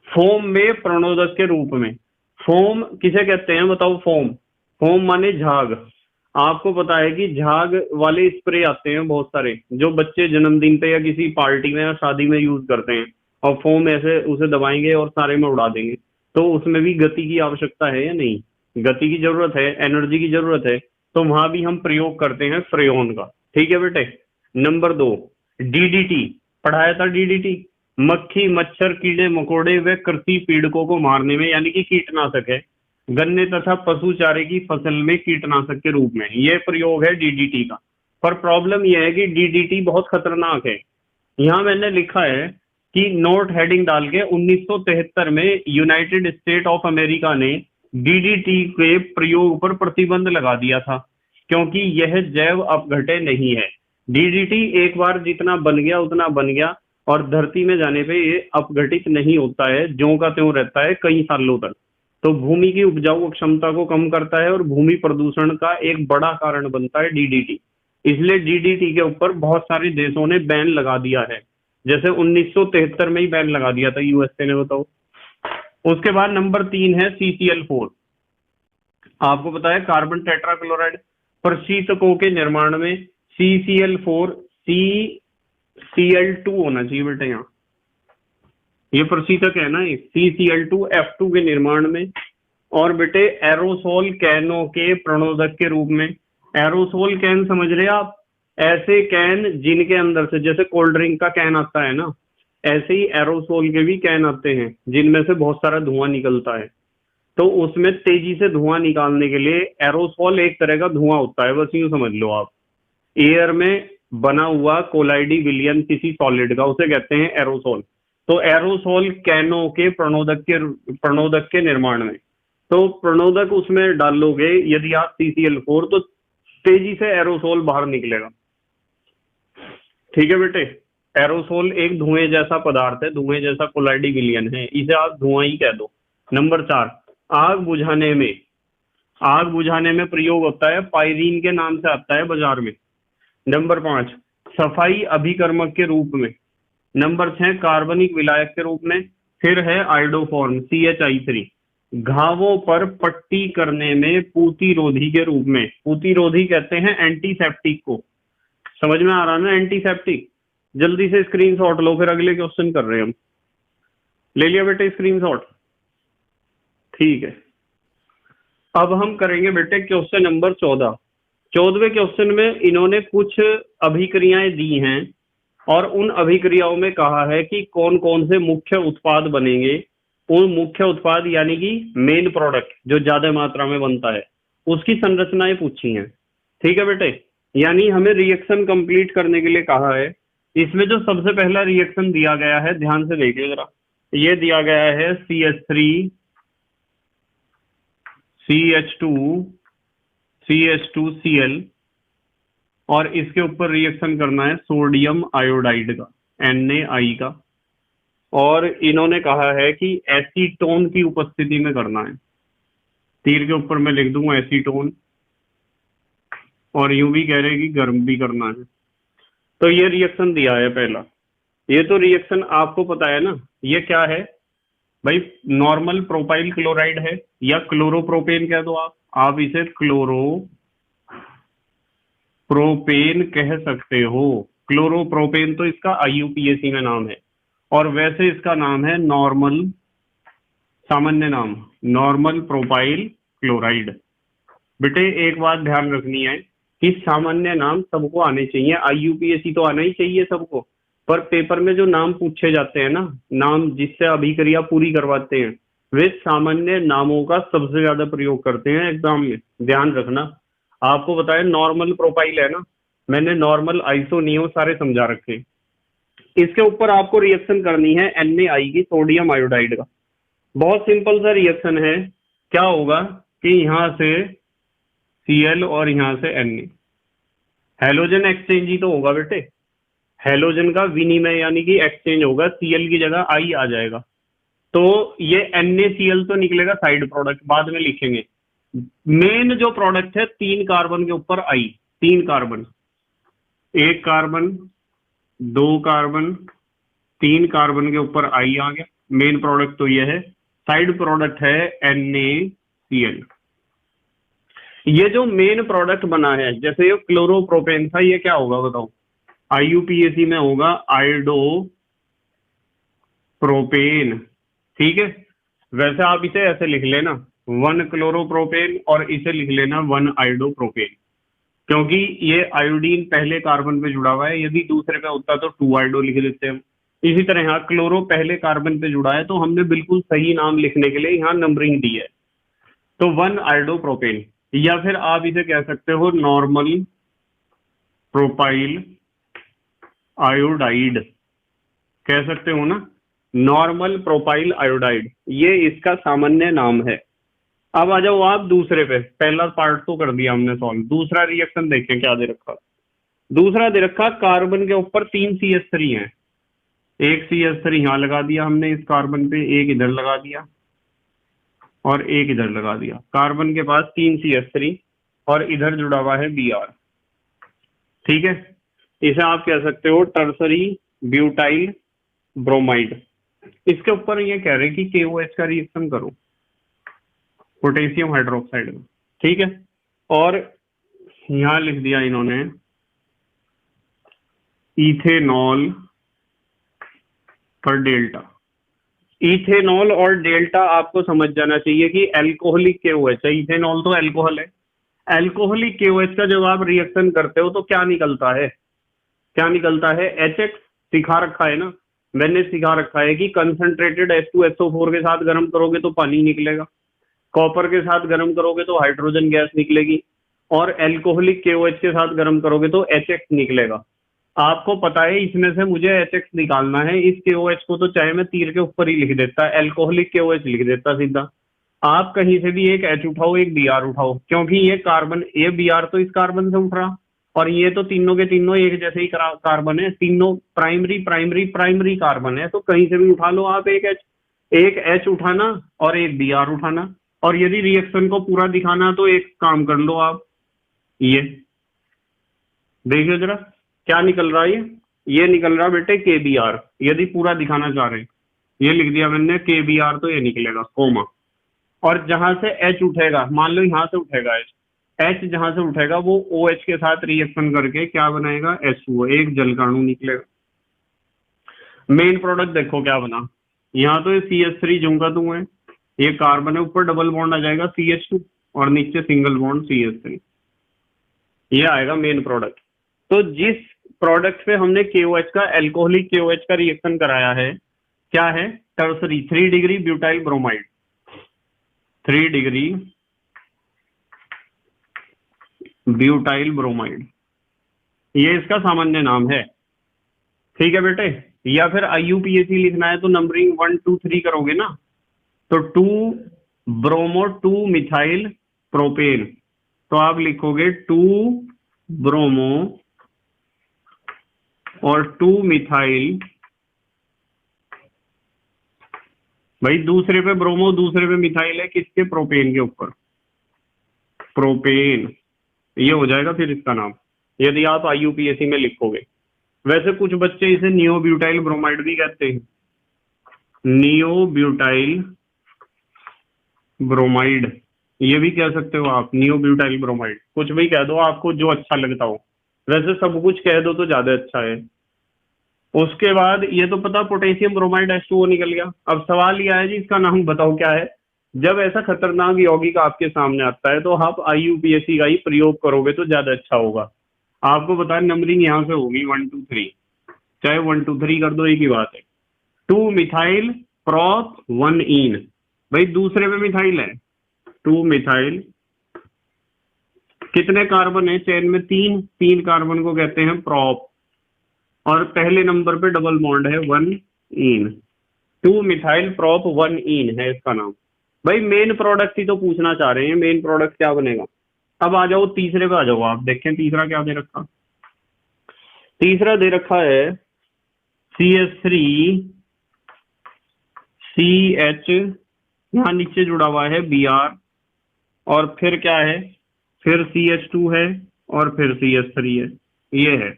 फोम में प्रणोदक के रूप में। फोम किसे कहते हैं बताओ? फोम, फोम माने झाग। आपको पता है कि झाग वाले स्प्रे आते हैं बहुत सारे, जो बच्चे जन्मदिन पे या किसी पार्टी में या शादी में यूज करते हैं, और फोम ऐसे उसे दबाएंगे और सारे में उड़ा देंगे। तो उसमें भी गति की आवश्यकता है या नहीं? गति की जरूरत है, एनर्जी की जरूरत है, तो वहां भी हम प्रयोग करते हैं फ्रेऑन का। ठीक है बेटे। नंबर 2, DDT पढ़ाया था। DDT मक्खी, मच्छर, कीड़े मकोड़े व कृषि पीड़कों को मारने में, यानी कि कीटनाशक है। गन्ने तथा पशु चारे की फसल में कीटनाशक के रूप में यह प्रयोग है DDT का। पर प्रॉब्लम यह है कि DDT बहुत खतरनाक है। यहाँ मैंने लिखा है कि नोट हेडिंग डाल के 1973 में यूनाइटेड स्टेट ऑफ अमेरिका ने DDT के प्रयोग पर प्रतिबंध लगा दिया था, क्योंकि यह जैव अपघट्य नहीं है। DDT एक बार जितना बन गया उतना बन गया, और धरती में जाने पे ये अपघटित नहीं होता है, ज्यों का त्यों रहता है कई सालों तक। तो भूमि की उपजाऊ क्षमता को कम करता है और भूमि प्रदूषण का एक बड़ा कारण बनता है DDT। इसलिए DDT के ऊपर बहुत सारे देशों ने बैन लगा दिया है, जैसे 1973 में ही बैन लगा दिया था USA ने, बताओ। उसके बाद नंबर 3 है CCl4। आपको पता है कार्बन टेट्राक्लोराइड। प्रशीतकों के निर्माण में CCl4 CCl2 होना चाहिए बेटा, यहाँ ये प्रशीतक है ना, एक CCl2F2 के निर्माण में। और बेटे एरोसोल कैनों के प्रणोदक के रूप में। एरोसोल कैन समझ रहे आप, ऐसे कैन जिनके अंदर से, जैसे कोल्ड ड्रिंक का कैन आता है ना, ऐसे ही एरोसोल के भी कैन आते हैं जिनमें से बहुत सारा धुआं निकलता है। तो उसमें तेजी से धुआं निकालने के लिए एरोसोल एक तरह का धुआं होता है, बस यूं समझ लो आप। एयर में बना हुआ कोलाइडी विलियन किसी सॉलिड का, उसे कहते हैं एरोसोल। तो एरोसोल कैनों के प्रणोदक के निर्माण में, तो प्रणोदक उसमें डालोगे यदि आप CCl4, तो तेजी से एरोसोल बाहर निकलेगा। ठीक है बेटे, एरोसोल एक धुएं जैसा पदार्थ है, धुएं जैसा कोलाइडी विलियन है, इसे आप धुआं ही कह दो। नंबर 4, आग बुझाने में प्रयोग होता है, पायरीन के नाम से आता है बाजार में। नंबर 5, सफाई अभिकर्मक के रूप में। नंबर 6, कार्बनिक विलायक के रूप में। फिर है आयोडोफॉर्म CHI3, घावों पर पट्टी करने में पूतिरोधी के रूप में। पूतिरोधी कहते हैं एंटीसेप्टिक को, समझ में आ रहा ना, एंटीसेप्टिक। जल्दी से स्क्रीनशॉट लो, फिर अगले क्वेश्चन कर रहे हैं हम। ले लिया बेटे स्क्रीनशॉट? ठीक है, अब हम करेंगे बेटे क्वेश्चन नंबर 14। 14वें क्वेश्चन में इन्होंने कुछ अभिक्रियाएं दी हैं और उन अभिक्रियाओं में कहा है कि कौन कौन से मुख्य उत्पाद बनेंगे। उन मुख्य उत्पाद यानी कि मेन प्रोडक्ट जो ज्यादा मात्रा में बनता है, उसकी संरचनाएं पूछी हैं। ठीक है बेटे, यानी हमें रिएक्शन कंप्लीट करने के लिए कहा है। इसमें जो सबसे पहला रिएक्शन दिया गया है, ध्यान से देखिए जरा, ये दिया गया है CH3 CH2 CH2Cl, और इसके ऊपर रिएक्शन करना है सोडियम आयोडाइड का, Na का। और इन्होंने कहा है कि एसीटोन की उपस्थिति में करना है। तीर के ऊपर मैं लिख दूंगा एसीटोन, और यूं भी कह रहे हैं कि गर्म भी करना है। तो ये रिएक्शन दिया है पहला। ये तो रिएक्शन आपको पता है ना, ये क्या है भाई, नॉर्मल प्रोपाइल क्लोराइड है, या क्लोरोप्रोपेन कह दो आप इसे क्लोरोप्रोपेन कह सकते हो। क्लोरोप्रोपेन तो इसका IUPAC में नाम है, और वैसे इसका नाम है नॉर्मल, सामान्य नाम नॉर्मल प्रोपाइल क्लोराइड। बेटे एक बात ध्यान रखनी है कि सामान्य नाम सबको आने चाहिए, IUPAC तो आना ही चाहिए सबको, पर पेपर में जो नाम पूछे जाते हैं ना, नाम जिससे अभिक्रिया पूरी करवाते हैं, वे सामान्य नामों का सबसे ज्यादा प्रयोग करते हैं एग्जाम में, ध्यान रखना। आपको बताया नॉर्मल प्रोपाइल है ना, मैंने नॉर्मल आइसो नियो सारे समझा रखे। इसके ऊपर आपको रिएक्शन करनी है Na की, सोडियम आयोडाइड का। बहुत सिंपल सा रिएक्शन है। क्या होगा कि यहां से Cl और यहां से Na, हेलोजन एक्सचेंज ही तो होगा बेटे, हेलोजन का विनिमय यानी कि एक्सचेंज होगा, Cl की जगह I आ जाएगा। तो ये NaCl तो निकलेगा साइड प्रोडक्ट, बाद में लिखेंगे। मेन जो प्रोडक्ट है 3 कार्बन के ऊपर I, 3 carbon, 1 carbon 2 carbon 3 carbon के ऊपर I आ गया। मेन प्रोडक्ट तो ये है, साइड प्रोडक्ट है NaCl। ये जो मेन प्रोडक्ट बना है, जैसे ये क्लोरोप्रोपेन था, ये क्या होगा बताओ? IUPAC में होगा आयोडो प्रोपेन। ठीक है, वैसे आप इसे ऐसे लिख लेना 1 क्लोरोप्रोपेन, और इसे लिख लेना 1 आयोडोप्रोपेन, क्योंकि ये आयोडीन पहले कार्बन पे जुड़ा हुआ है। यदि दूसरे पे होता तो 2 आयोडो लिख देते हैं। इसी तरह यहाँ क्लोरो पहले कार्बन पे जुड़ा है, तो हमने बिल्कुल सही नाम लिखने के लिए यहाँ नंबरिंग दी है, तो 1 आयोडोप्रोपेन, या फिर आप इसे कह सकते हो नॉर्मल प्रोपाइल आयोडाइड, कह सकते हो ना, नॉर्मल प्रोपाइल आयोडाइड, ये इसका सामान्य नाम है। अब आ जाओ आप दूसरे पे, पहला पार्ट तो कर दिया हमने सॉल्व। दूसरा रिएक्शन देखें क्या दे रखा। दूसरा दे रखा कार्बन के ऊपर 3 CH3 हैं, एक CH3 यहाँ लगा दिया हमने इस कार्बन पे, एक इधर लगा दिया और एक इधर लगा दिया। कार्बन के पास 3 CH3 और इधर जुड़ा हुआ है Br। ठीक है, इसे आप कह सकते हो टर्सरी ब्यूटाइल ब्रोमाइड। इसके ऊपर ये कह रहे हैं कि KOH का रिएक्शन करो पोटेशियम हाइड्रोक्साइड में। ठीक है, और यहां लिख दिया इन्होंने इथेनॉल पर डेल्टा। इथेनॉल और डेल्टा आपको समझ जाना चाहिए कि एल्कोहलिक KOH है। इथेनॉल तो एल्कोहल है। एल्कोहलिक KOH का जब आप रिएक्शन करते हो तो क्या निकलता है? क्या निकलता है? HX। सिखा रखा है ना, मैंने सिखा रखा है कि कंसंट्रेटेड H2SO4 के साथ गर्म करोगे तो पानी निकलेगा, कॉपर के साथ गर्म करोगे तो हाइड्रोजन गैस निकलेगी, और एल्कोहलिक KOH के साथ गर्म करोगे तो HX निकलेगा। आपको पता है इसमें से मुझे HX निकालना है। इस KOH को तो चाहे मैं तीर के ऊपर ही लिख देता, एल्कोहलिक KOH लिख देता सीधा। आप कहीं से भी एक H उठाओ, एक Br उठाओ, क्योंकि ये कार्बन, ये Br तो इस कार्बन से उठ रहा, और ये तो तीनों के तीनों एक जैसे ही कार्बन है, तीनों प्राइमरी प्राइमरी प्राइमरी कार्बन है, तो कहीं से भी उठा लो आप एक H उठाना और एक Br उठाना। और यदि रिएक्शन को पूरा दिखाना तो एक काम कर लो आप, ये देखिए जरा क्या निकल रहा है। ये निकल रहा बेटे KBr। यदि पूरा दिखाना चाह रहे हैं, ये लिख दिया मैंने KBr, तो ये निकलेगा कोमा। और जहां से H उठेगा, मान लो यहां से उठेगा H जहां से उठेगा वो OH के साथ रिएक्शन करके क्या बनाएगा? H2O, एक जलकाणु निकलेगा। मेन प्रोडक्ट देखो क्या बना, यहाँ तो CH3 झुमका तू है, ये कार्बन है, ऊपर डबल बॉन्ड आ जाएगा CH2 और नीचे सिंगल बॉन्ड CH3, ये आएगा मेन प्रोडक्ट। तो जिस प्रोडक्ट पे हमने KOH का, एल्कोहलिक KOH का रिएक्शन कराया है, क्या है? Tertiary 3 degree butyl bromide. 3 degree butyl bromide, ये इसका सामान्य नाम है। ठीक है बेटे, या फिर IUPAC लिखना है तो नंबरिंग 1 2 3 करोगे ना, तो 2 ब्रोमो 2 मिथाइल प्रोपेन, तो आप लिखोगे 2 ब्रोमो और 2 मिथाइल। भाई दूसरे पे ब्रोमो, दूसरे पे मिथाइल है, किसके? प्रोपेन के ऊपर, प्रोपेन, ये हो जाएगा फिर इसका नाम, यदि आप IUPAC में लिखोगे। वैसे कुछ बच्चे इसे नियो ब्यूटाइल ब्रोमाइड भी कहते हैं, नियो ब्यूटाइल ब्रोमाइड, ये भी कह सकते हो आप, नियो ब्यूटाइल ब्रोमाइड, कुछ भी कह दो आपको जो अच्छा लगता हो। वैसे सब कुछ कह दो तो ज्यादा अच्छा है। उसके बाद ये तो पता, पोटेशियम ब्रोमाइड H2O निकल गया। अब सवाल ये है जी, इसका नाम बताओ क्या है। जब ऐसा खतरनाक यौगिक आपके सामने आता है तो आप IUPAC का ही प्रयोग करोगे तो ज्यादा अच्छा होगा। आपको बता, नंबरिंग यहाँ से होगी 1 2 3, चाहे 1 2 3 कर दो, एक ही बात है। 2 मिथाइल प्रोप 1 इन, भाई दूसरे पे मिथाइल है, 2 मिथाइल, कितने कार्बन है चेन में? 3 कार्बन को कहते हैं प्रोप, और पहले नंबर पे डबल बॉन्ड है 1 इन, 2 मिथाइल प्रोप 1 इन है इसका नाम। भाई मेन प्रोडक्ट ही तो पूछना चाह रहे हैं, मेन प्रोडक्ट क्या बनेगा। अब आ जाओ तीसरे पे, आ जाओ आप, देखें तीसरा क्या दे रखा। तीसरा दे रखा है CH3 CH, यहाँ नीचे जुड़ा हुआ है Br, और फिर क्या है? फिर CH2 है और फिर CH3 है, ये है।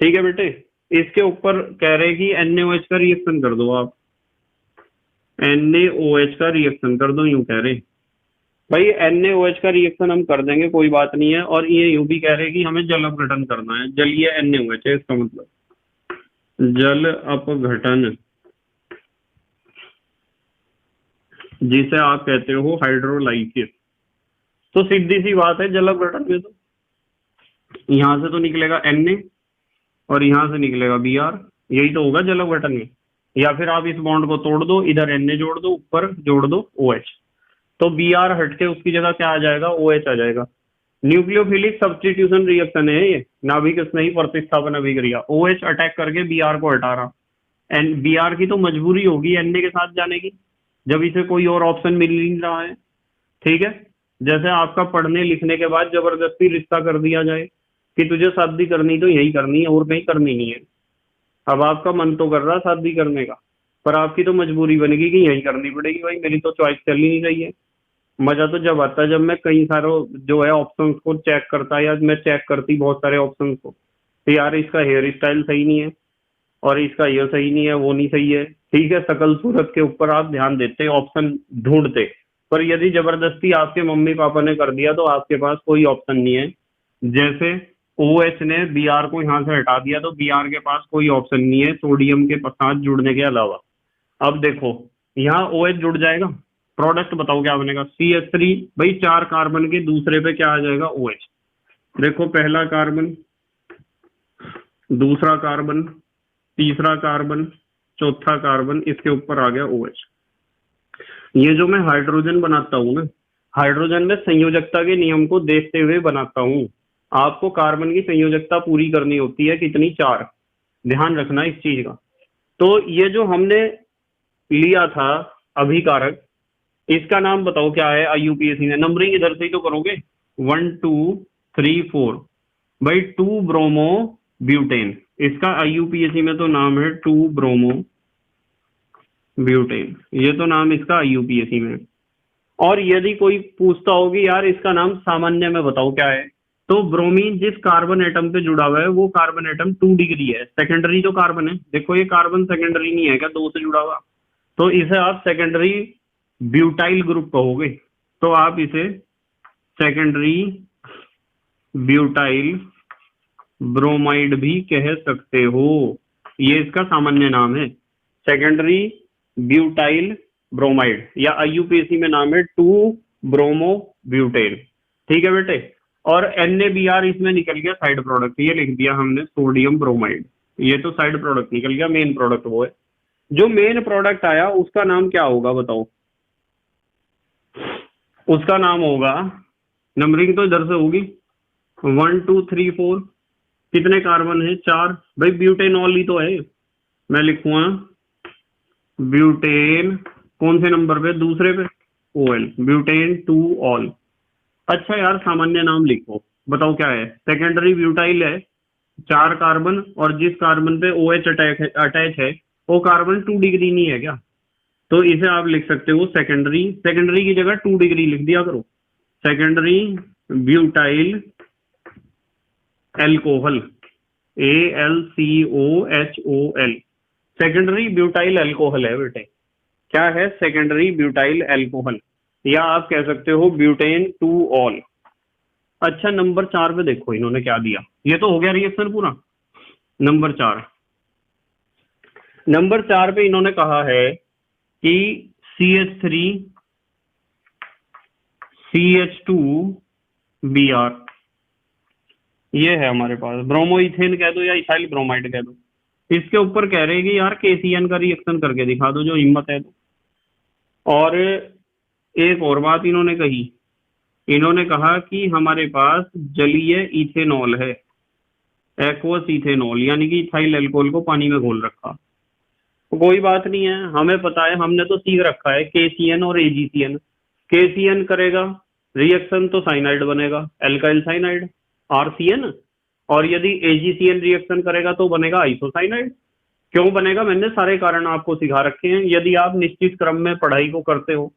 ठीक है बेटे, इसके ऊपर कह रहे हैं कि NaOH का रिएक्शन कर दो आप, NaOH का रिएक्शन कर दो, यूं कह रहे। भाई NaOH का रिएक्शन हम कर देंगे, कोई बात नहीं है। और ये यूं भी कह रहे हैं कि हमें जल अपघटन करना है, जलीय NaOH है इसका मतलब, जल अपघटन, जिसे आप कहते हो हाइड्रोलाइसिस। तो सीधी सी बात है, जल अपघटन में तो यहां से तो निकलेगा Na और यहां से निकलेगा Br, यही तो होगा जल अपघटन में। या फिर आप इस बॉन्ड को तोड़ दो, इधर Na जोड़ दो, ऊपर जोड़ दो OH, तो Br हटके उसकी जगह क्या आ जाएगा? OH आ जाएगा। न्यूक्लियोफिलिक सब्स्टिट्यूशन रिएक्शन है ये, नाभिक स्नेही प्रतिस्थापन अभिक्रिया। OH अटैक करके Br को हटा रहा, एंड Br की तो मजबूरी होगी Na के साथ जाने की, जब इसे कोई और ऑप्शन मिल नहीं रहा है। ठीक है, जैसे आपका पढ़ने लिखने के बाद जबरदस्ती रिश्ता कर दिया जाए कि तुझे शादी करनी तो यही करनी है और कहीं करनी नहीं है। अब आपका मन तो कर रहा शादी करने का, पर आपकी तो मजबूरी बनेगी कि यही करनी पड़ेगी। भाई मेरी तो चॉइस चल ही नहीं रही है। मजा तो जब आता है जब मैं कई सारे जो है ऑप्शंस को चेक करता, या मैं चेक करती बहुत सारे ऑप्शंस को, तो यार इसका हेयर स्टाइल सही नहीं है, और इसका ये सही नहीं है, वो नहीं सही है। ठीक है, शकल सूरत के ऊपर आप ध्यान देते, ऑप्शन ढूंढते, पर यदि जबरदस्ती आपके मम्मी पापा ने कर दिया तो आपके पास कोई ऑप्शन नहीं है। जैसे OH ने Br को यहाँ से हटा दिया तो Br के पास कोई ऑप्शन नहीं है सोडियम के साथ जुड़ने के अलावा। अब देखो यहाँ OH जुड़ जाएगा, प्रोडक्ट बताओ क्या बनेगा, CH3। भाई 4 कार्बन के दूसरे पे क्या आ जाएगा, OH। देखो पहला कार्बन, दूसरा कार्बन, तीसरा कार्बन, चौथा कार्बन, इसके ऊपर आ गया OH। ये जो मैं हाइड्रोजन बनाता हूँ ना, हाइड्रोजन में संयोजकता के नियम को देखते हुए बनाता हूँ। आपको कार्बन की संयोजकता पूरी करनी होती है, कितनी, 4। ध्यान रखना इस चीज का। तो ये जो हमने लिया था अभिकारक, इसका नाम बताओ क्या है IUPAC में। नंबरिंग इधर से ही तो करोगे, 1 2 3 4। भाई 2 ब्रोमो ब्यूटेन, इसका IUPAC में तो नाम है 2 ब्रोमो ब्यूटेन, ये तो नाम इसका IUPAC में। और यदि कोई पूछता होगी यार इसका नाम सामान्य में बताओ क्या है, तो ब्रोमीन जिस कार्बन एटम पे जुड़ा हुआ है वो कार्बन एटम 2 डिग्री है। सेकेंडरी जो कार्बन है, देखो ये कार्बन सेकेंडरी नहीं है क्या, 2 से जुड़ा हुआ, तो इसे आप सेकेंडरी ब्यूटाइल ग्रुप कहोगे। तो आप इसे सेकेंडरी ब्यूटाइल ब्रोमाइड भी कह सकते हो, ये इसका सामान्य नाम है, सेकेंडरी ब्यूटाइल ब्रोमाइड, या IUPAC में नाम है 2 ब्रोमो ब्यूटेन। ठीक है बेटे। और NaBr इसमें निकल गया साइड प्रोडक्ट, ये लिख दिया हमने सोडियम ब्रोमाइड, ये तो साइड प्रोडक्ट निकल गया, मेन प्रोडक्ट वो है। जो मेन प्रोडक्ट आया उसका नाम क्या होगा बताओ, उसका नाम होगा, नंबरिंग तो इधर से होगी, 1 2 3 4। कितने कार्बन है, 4। भाई ब्यूटेनॉल ही तो है, मैं लिखूंगा ब्यूटेन, कौन से नंबर पे, दूसरे पे, OL, ब्यूटेन 2 ऑल। अच्छा यार सामान्य नाम लिखो, बताओ क्या है, सेकेंडरी ब्यूटाइल है, 4 कार्बन, और जिस कार्बन पे OH अटैच है वो कार्बन 2 डिग्री नहीं है क्या, तो इसे आप लिख सकते हो सेकेंडरी, सेकेंडरी की जगह 2 डिग्री लिख दिया करो, secondary butyl alcohol, AlCOHOL, secondary butyl alcohol है बेटे। क्या है, सेकेंडरी ब्यूटाइल एल्कोहल, या आप कह सकते हो ब्यूटेन 2 ऑल। अच्छा नंबर 4 पे देखो इन्होंने क्या दिया, ये तो हो गया रिएक्शन पूरा। नंबर 4, नंबर 4 पे इन्होंने कहा है कि CH3 CH2Br, ये है हमारे पास, ब्रोमो इथेन कह दो या इथाइल ब्रोमाइड कह दो। इसके ऊपर कह रहे हैं कि यार KCN का रिएक्शन करके दिखा दो, जो हिम्मत है तो। और एक और बात इन्होंने कही, इन्होंने कहा कि हमारे पास जलीय इथेनॉल है, एक्वस इथेनॉल, यानी कि इथाइल अल्कोहल को पानी में घोल रखा। तो कोई बात नहीं है, हमें पता है, हमने तो सीख रखा है KCN और AgCN। KCN करेगा रिएक्शन तो साइनाइड बनेगा, एल्काइल साइनाइड RCN, और यदि AgCN रिएक्शन करेगा तो बनेगा आइसोसाइनाइड। क्यों बनेगा, मैंने सारे कारण आपको सिखा रखे हैं। यदि आप निश्चित क्रम में पढ़ाई को करते हो,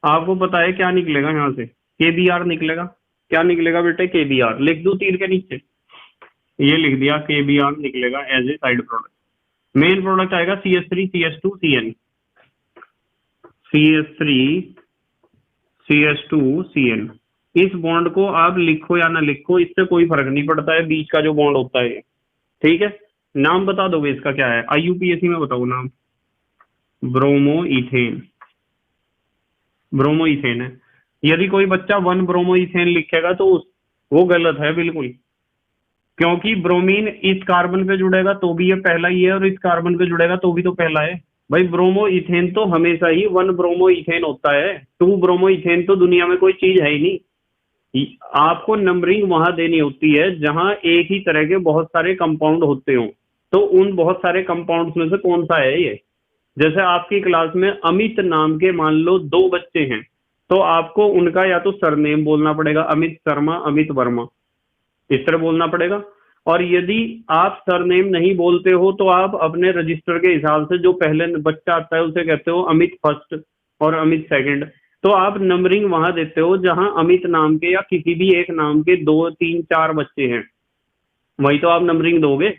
आपको पता है क्या निकलेगा, यहाँ से KBr निकलेगा। क्या निकलेगा बेटे, KBr लिख दूं तीर के नीचे, ये लिख दिया, KBr निकलेगा as a side product. Main product आएगा CH3 CH2 CN, CH3 CH2 CN। इस बॉन्ड को आप लिखो या ना लिखो, इससे कोई फर्क नहीं पड़ता है, बीच का जो बॉन्ड होता है। ठीक है, नाम बता दोगे इसका क्या है, IUPAC में बताओ नाम, ब्रोमो इथेन, ब्रोमो इथेन है। यदि कोई बच्चा 1 ब्रोमो इथेन लिखेगा तो वो गलत है बिल्कुल, क्योंकि ब्रोमीन इस कार्बन पे जुड़ेगा तो भी ये पहला ही है, और इस कार्बन पे जुड़ेगा तो भी तो पहला है। भाई ब्रोमो इथेन तो हमेशा ही 1 ब्रोमो इथेन होता है, 2 ब्रोमो इथेन तो दुनिया में कोई चीज है ही नहीं। आपको नंबरिंग वहां देनी होती है जहां एक ही तरह के बहुत सारे कंपाउंड होते हो, तो उन बहुत सारे कंपाउंड्स में से कौन सा है ये। जैसे आपकी क्लास में अमित नाम के मान लो 2 बच्चे हैं, तो आपको उनका या तो सरनेम बोलना पड़ेगा, अमित शर्मा, अमित वर्मा, इस तरह बोलना पड़ेगा। और यदि आप सरनेम नहीं बोलते हो तो आप अपने रजिस्टर के हिसाब से जो पहले बच्चा आता है उसे कहते हो अमित फर्स्ट और अमित सेकंड। तो आप नंबरिंग वहां देते हो जहां अमित नाम के या किसी भी एक नाम के 2 3 4 बच्चे हैं, वही तो आप नंबरिंग दोगे।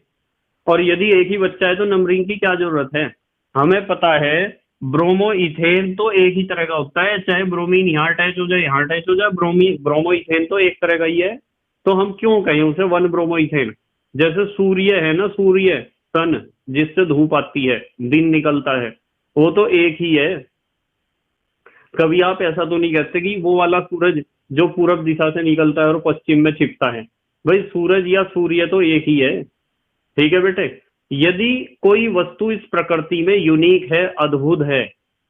और यदि एक ही बच्चा है तो नंबरिंग की क्या जरूरत है। हमें पता है ब्रोमो इथेन तो एक ही तरह का होता है, चाहे ब्रोमीन यहाँ अटैच हो जाए यहाँ अटैच हो जाए, ब्रोमो इथेन तो एक तरह का ही है। तो हम क्यों कहें उसे वन ब्रोमो इथेन? जैसे सूर्य है ना, सूर्य सन, जिससे धूप आती है, दिन निकलता है, वो तो एक ही है। कभी आप ऐसा तो नहीं कहते कि वो वाला सूरज जो पूरब दिशा से निकलता है और पश्चिम में छिपता है। भाई सूरज या सूर्य तो एक ही है। ठीक है बेटे, यदि कोई वस्तु इस प्रकृति में यूनिक है, अद्भुत है,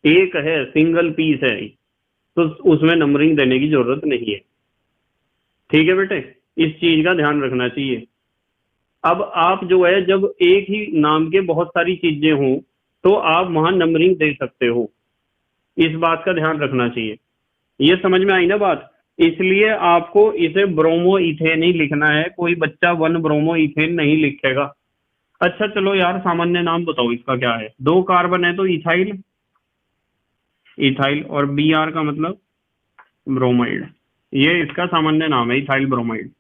एक है, सिंगल पीस है, तो उसमें नंबरिंग देने की जरूरत नहीं है। ठीक है बेटे, इस चीज का ध्यान रखना चाहिए। अब आप जो है, जब एक ही नाम के बहुत सारी चीजें हों तो आप वहां नंबरिंग दे सकते हो, इस बात का ध्यान रखना चाहिए। ये समझ में आई ना बात? इसलिए आपको इसे ब्रोमो इथेन ही लिखना है, कोई बच्चा वन ब्रोमो इथेन नहीं लिखेगा। अच्छा चलो यार, सामान्य नाम बताओ इसका क्या है? दो कार्बन है तो इथाइल, इथाइल, और बी आर का मतलब ब्रोमाइड, ये इसका सामान्य नाम है, इथाइल ब्रोमाइड।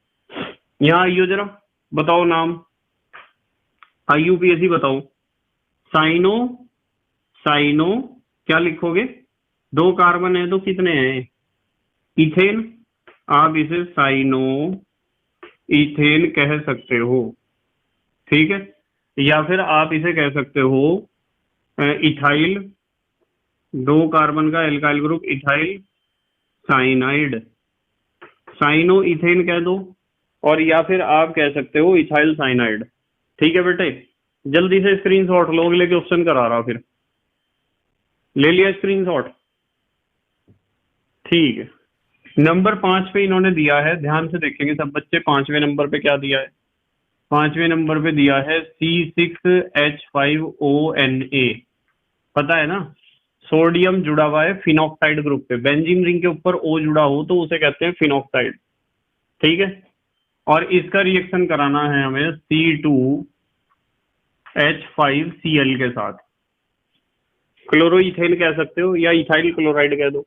यहाँ आइयो जरा, बताओ नाम, आईयूपीएसी बताओ। साइनो, साइनो क्या लिखोगे? दो कार्बन है तो कितने हैं? इथेन, आप इसे साइनो इथेन कह सकते हो। ठीक है, या फिर आप इसे कह सकते हो इथाइल, दो कार्बन का alkyl group ethyl cyanide, cyano ethane कह दो, और या फिर आप कह सकते हो इथाइल साइनाइड। ठीक है बेटे, जल्दी से स्क्रीनशॉट लो, अगले क्वेश्चन करा रहा, फिर ले लिया स्क्रीनशॉट? ठीक है, नंबर 5 पे इन्होंने दिया है, ध्यान से देखेंगे सब बच्चे। 5वें नंबर पे क्या दिया है? 5वें नंबर पे दिया है C6H5ONA, पता है ना, सोडियम जुड़ा हुआ है फिनॉक्साइड ग्रुप पे, बेंजीन रिंग के ऊपर O जुड़ा हो तो उसे कहते हैं फिनॉक्साइड। ठीक है, और इसका रिएक्शन कराना है हमें C2H5Cl के साथ, क्लोरोइथेन कह सकते हो या इथाइल क्लोराइड कह दो,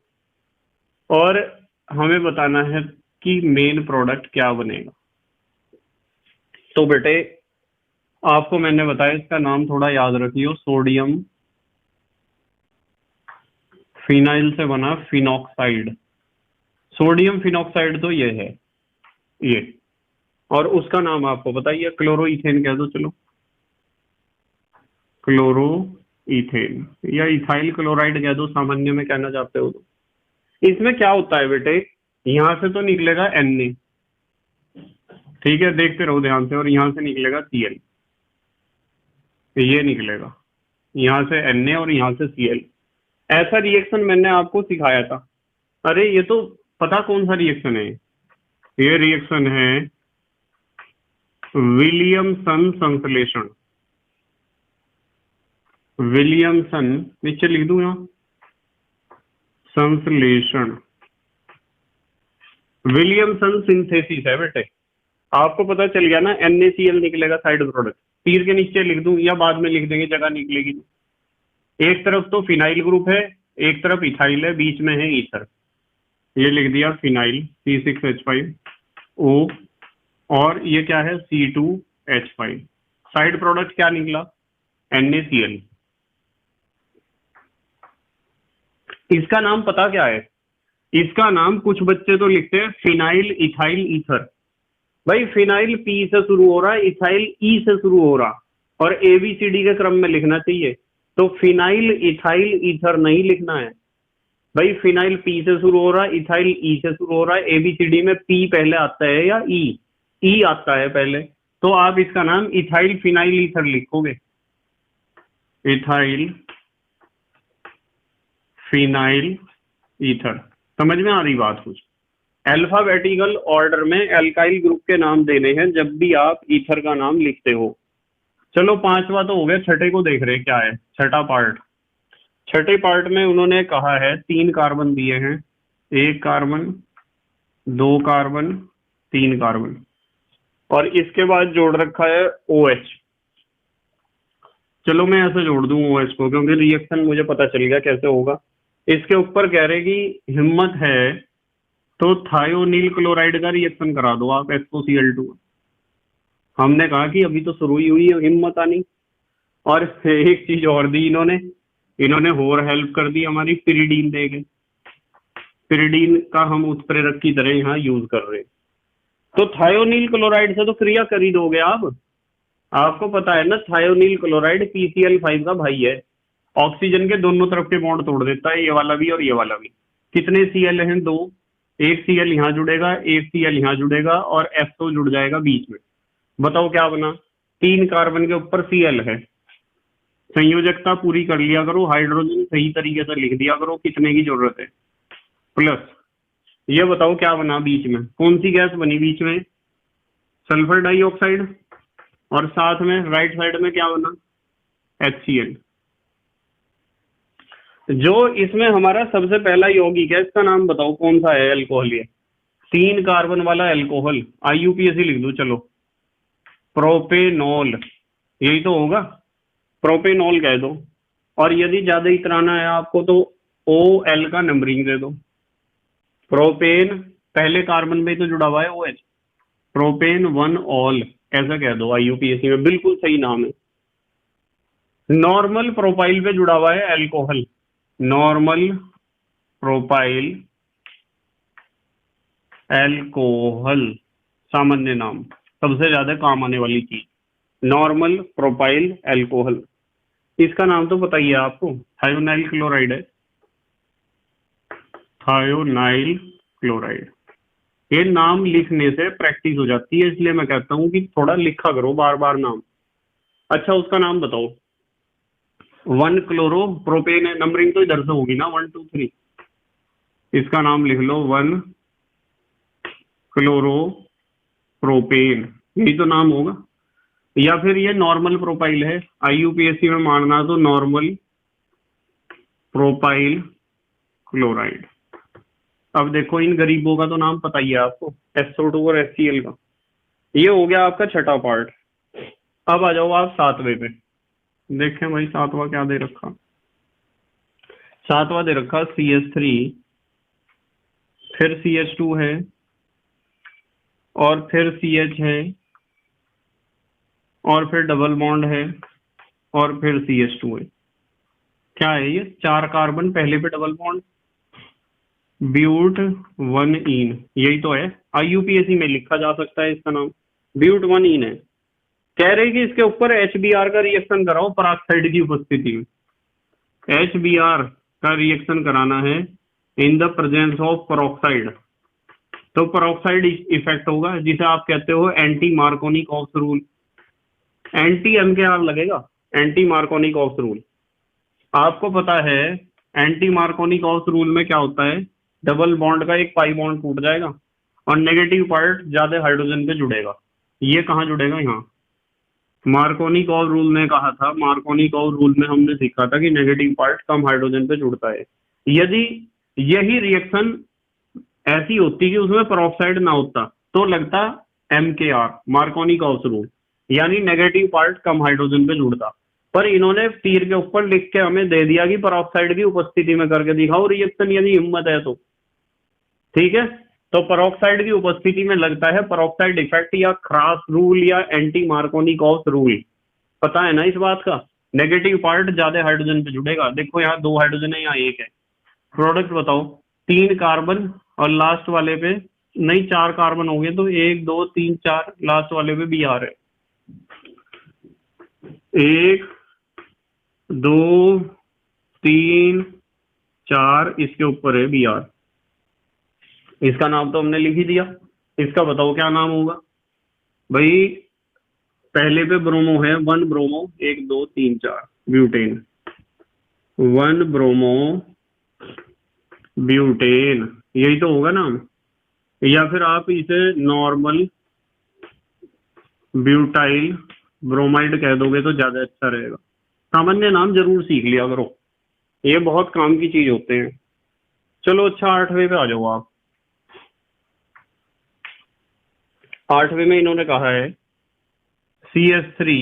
और हमें बताना है कि मेन प्रोडक्ट क्या बनेगा। तो बेटे आपको मैंने बताया, इसका नाम थोड़ा याद रखियो, सोडियम फिनाइल से बना फिनॉक्साइड, सोडियम फिनॉक्साइड तो ये है, ये, और उसका नाम आपको बताइए, क्लोरोइथेन कह दो, चलो क्लोरोइथेन या इथाइल क्लोराइड कह दो, सामान्य में कहना चाहते हो तो। इसमें क्या होता है बेटे, यहां से तो निकलेगा Na, ठीक है, देखते रहो ध्यान से, और यहां से निकलेगा Cl, ये निकलेगा यहां से Na और यहां से Cl। ऐसा रिएक्शन मैंने आपको सिखाया था। अरे ये तो पता कौन सा रिएक्शन है? ये रिएक्शन है विलियमसन संश्लेषण, विलियमसन, नीचे लिख दूं यहां, संश्लेषण, विलियमसन सिंथेसिस है बेटे। आपको पता चल गया ना, NaCl निकलेगा साइड प्रोडक्ट, तीर के नीचे लिख दूं या बाद में लिख देंगे, जगह निकलेगी। एक तरफ तो फिनाइल ग्रुप है, एक तरफ इथाइल है, बीच में है ईथर, ये लिख दिया फिनाइल C6H5O, और ये क्या है C2H5, साइड प्रोडक्ट क्या निकला? NaCl। इसका नाम पता क्या है? इसका नाम कुछ बच्चे तो लिखते हैं फिनाइल इथाइल ईथर। भाई फिनाइल P से शुरू हो रहा है, इथाइल E से शुरू हो रहा, और ABCD के क्रम में लिखना चाहिए, तो फिनाइल इथाइल ईथर नहीं लिखना है भाई। फिनाइल P से शुरू हो रहा है, इथाइल E से शुरू हो रहा है, ABCD में P पहले आता है या E आता है पहले, तो आप इसका नाम इथाइल फिनाइल ईथर लिखोगे, इथाइल फिनाइल ईथर। समझ में आ रही बात कुछ? अल्फाबेटिकल ऑर्डर में एल्काइल ग्रुप के नाम देने हैं जब भी आप ईथर का नाम लिखते हो। चलो 5वां तो हो गया, छठे को देख रहे क्या है, छठा पार्ट। छठे पार्ट में उन्होंने कहा है 3 कार्बन दिए हैं, 1 कार्बन, 2 कार्बन, 3 कार्बन, और इसके बाद जोड़ रखा है OH। चलो मैं ऐसे जोड़ दूं OH को, क्योंकि रिएक्शन मुझे पता चल गया कैसे होगा। इसके ऊपर कह रहे कि हिम्मत है तो थायोनील क्लोराइड का रिएक्शन करा दो आप, HCl2। हमने कहा कि अभी तो शुरू ही हुई है, हिम्मत आनी। और एक चीज और दी इन्होंने, इन्होंने और हेल्प कर दी हमारी, पिरिडीन दे के। पिरिडीन का हम उत्प्रेरक की तरह यहाँ यूज कर रहे हैं। तो थायोनील क्लोराइड से तो क्रिया कर ही दोगे आप। आपको पता है ना, थायोनील क्लोराइड PCl5 का भाई है। ऑक्सीजन के दोनों तरफ के बॉन्ड तोड़ देता है, ये वाला भी और ये वाला भी। कितने Cl हैं? दो। एक Cl यहाँ जुड़ेगा, एक Cl यहाँ जुड़ेगा और F2 जुड़ जाएगा बीच में। बताओ क्या बना? 3 कार्बन के ऊपर Cl है। संयोजकता पूरी कर लिया करो, हाइड्रोजन सही तरीके से लिख दिया करो, कितने की जरूरत है। प्लस ये बताओ क्या बना बीच में? कौन सी गैस बनी बीच में? Sulphur dioxide. और साथ में राइट साइड में क्या बना? HCl। जो इसमें हमारा सबसे पहला यौगिक है, इसका नाम बताओ कौन सा है? अल्कोहल। ये 3 कार्बन वाला अल्कोहल, IUPAC लिख दो चलो, प्रोपेनॉल। यही तो होगा, प्रोपेनॉल कह दो। और यदि ज्यादा इतराना है आपको तो OL का नंबरिंग दे दो। प्रोपेन पहले कार्बन में तो जुड़ा हुआ है OH, प्रोपेन 1 ऑल ऐसा कह दो, IUPAC में बिल्कुल सही नाम है। नॉर्मल प्रोपाइल पे जुड़ा हुआ है अल्कोहल, नॉर्मल प्रोपाइल अल्कोहल, सामान्य नाम, सबसे ज्यादा काम आने वाली चीज, नॉर्मल प्रोपाइल अल्कोहल। इसका नाम तो पता ही है आपको, थायोनाइल क्लोराइड है, थायोनाइल क्लोराइड। ये नाम लिखने से प्रैक्टिस हो जाती है, इसलिए मैं कहता हूं कि थोड़ा लिखा करो बार बार नाम। अच्छा उसका नाम बताओ। 1 क्लोरो प्रोपेन है, नंबरिंग तो इधर से होगी ना, 1 2 3। इसका नाम लिख लो 1 क्लोरो प्रोपेन, यही तो नाम होगा। या फिर ये नॉर्मल प्रोपाइल है, IUPAC में मानना तो नॉर्मल प्रोपाइल क्लोराइड। अब देखो इन गरीबों का तो नाम पता ही है आपको, SO2 और HCl का। ये हो गया आपका छठा पार्ट। अब आ जाओ आप 7वें पे। देखें भाई 7वां क्या दे रखा। 7वां दे रखा CH3, फिर CH2 है, और फिर CH है, और फिर डबल बॉन्ड है, और फिर CH2 है। क्या है ये? 4 कार्बन, पहले पे डबल बॉन्ड, ब्यूट 1 इन, यही तो है। IUPAC में लिखा जा सकता है इसका नाम, ब्यूट 1 इन है। कह रहे कि इसके ऊपर HBr का रिएक्शन कराओ पराक्साइड की उपस्थिति में। HBr का रिएक्शन कराना है in the presence of peroxide, तो पेरोक्साइड इफेक्ट होगा, जिसे आप कहते हो anti Markovnikov rule. Anti MKR लगेगा, एंटी मार्कोनी कॉक्स रूल। आपको पता है एंटी मार्कोनी कॉक्स रूल में क्या होता है? डबल बॉन्ड का एक पाई बॉन्ड टूट जाएगा और नेगेटिव पार्ट ज्यादा हाइड्रोजन पे जुड़ेगा। ये कहाँ जुड़ेगा? यहाँ। मार्कोनी कॉव रूल ने कहा था, मार्कोनी कॉव रूल में हमने सीखा था कि नेगेटिव पार्ट कम हाइड्रोजन पे जुड़ता है। यदि यही रिएक्शन ऐसी होती कि उसमें पेरोक्साइड ना होता तो लगता MKR, मार्कोनी कॉव रूल, यानी नेगेटिव पार्ट कम हाइड्रोजन पे जुड़ता। पर इन्होंने तीर के ऊपर लिख के हमें दे दिया कि पेरोक्साइड की उपस्थिति में करके दिखाओ रिएक्शन, यदि हिम्मत है तो। ठीक है, तो पेरोक्साइड की उपस्थिति में लगता है पेरोक्साइड इफेक्ट या क्रॉस रूल या एंटी मार्कोनी कॉव्स रूल। पता है ना इस बात का? नेगेटिव पार्ट ज्यादा हाइड्रोजन पे जुड़ेगा। देखो यहाँ 2 हाइड्रोजन है, यहाँ 1 है। प्रोडक्ट बताओ, 3 कार्बन और लास्ट वाले पे नहीं 4 कार्बन हो गए, तो 1 2 3 4, लास्ट वाले पे Br है। 1 2 3 4, इसके ऊपर है Br। इसका नाम तो हमने लिख ही दिया। इसका बताओ क्या नाम होगा भाई? पहले पे ब्रोमो है, 1 ब्रोमो, 1 2 3 4 ब्यूटेन, 1 ब्रोमो ब्यूटेन, यही तो होगा नाम। या फिर आप इसे नॉर्मल ब्यूटाइल ब्रोमाइड कह दोगे तो ज्यादा अच्छा रहेगा। सामान्य नाम जरूर सीख लिया करो, ये बहुत काम की चीज होते हैं। चलो अच्छा 8वें पे आ जाओ आप। 8वें में इन्होंने कहा है CH3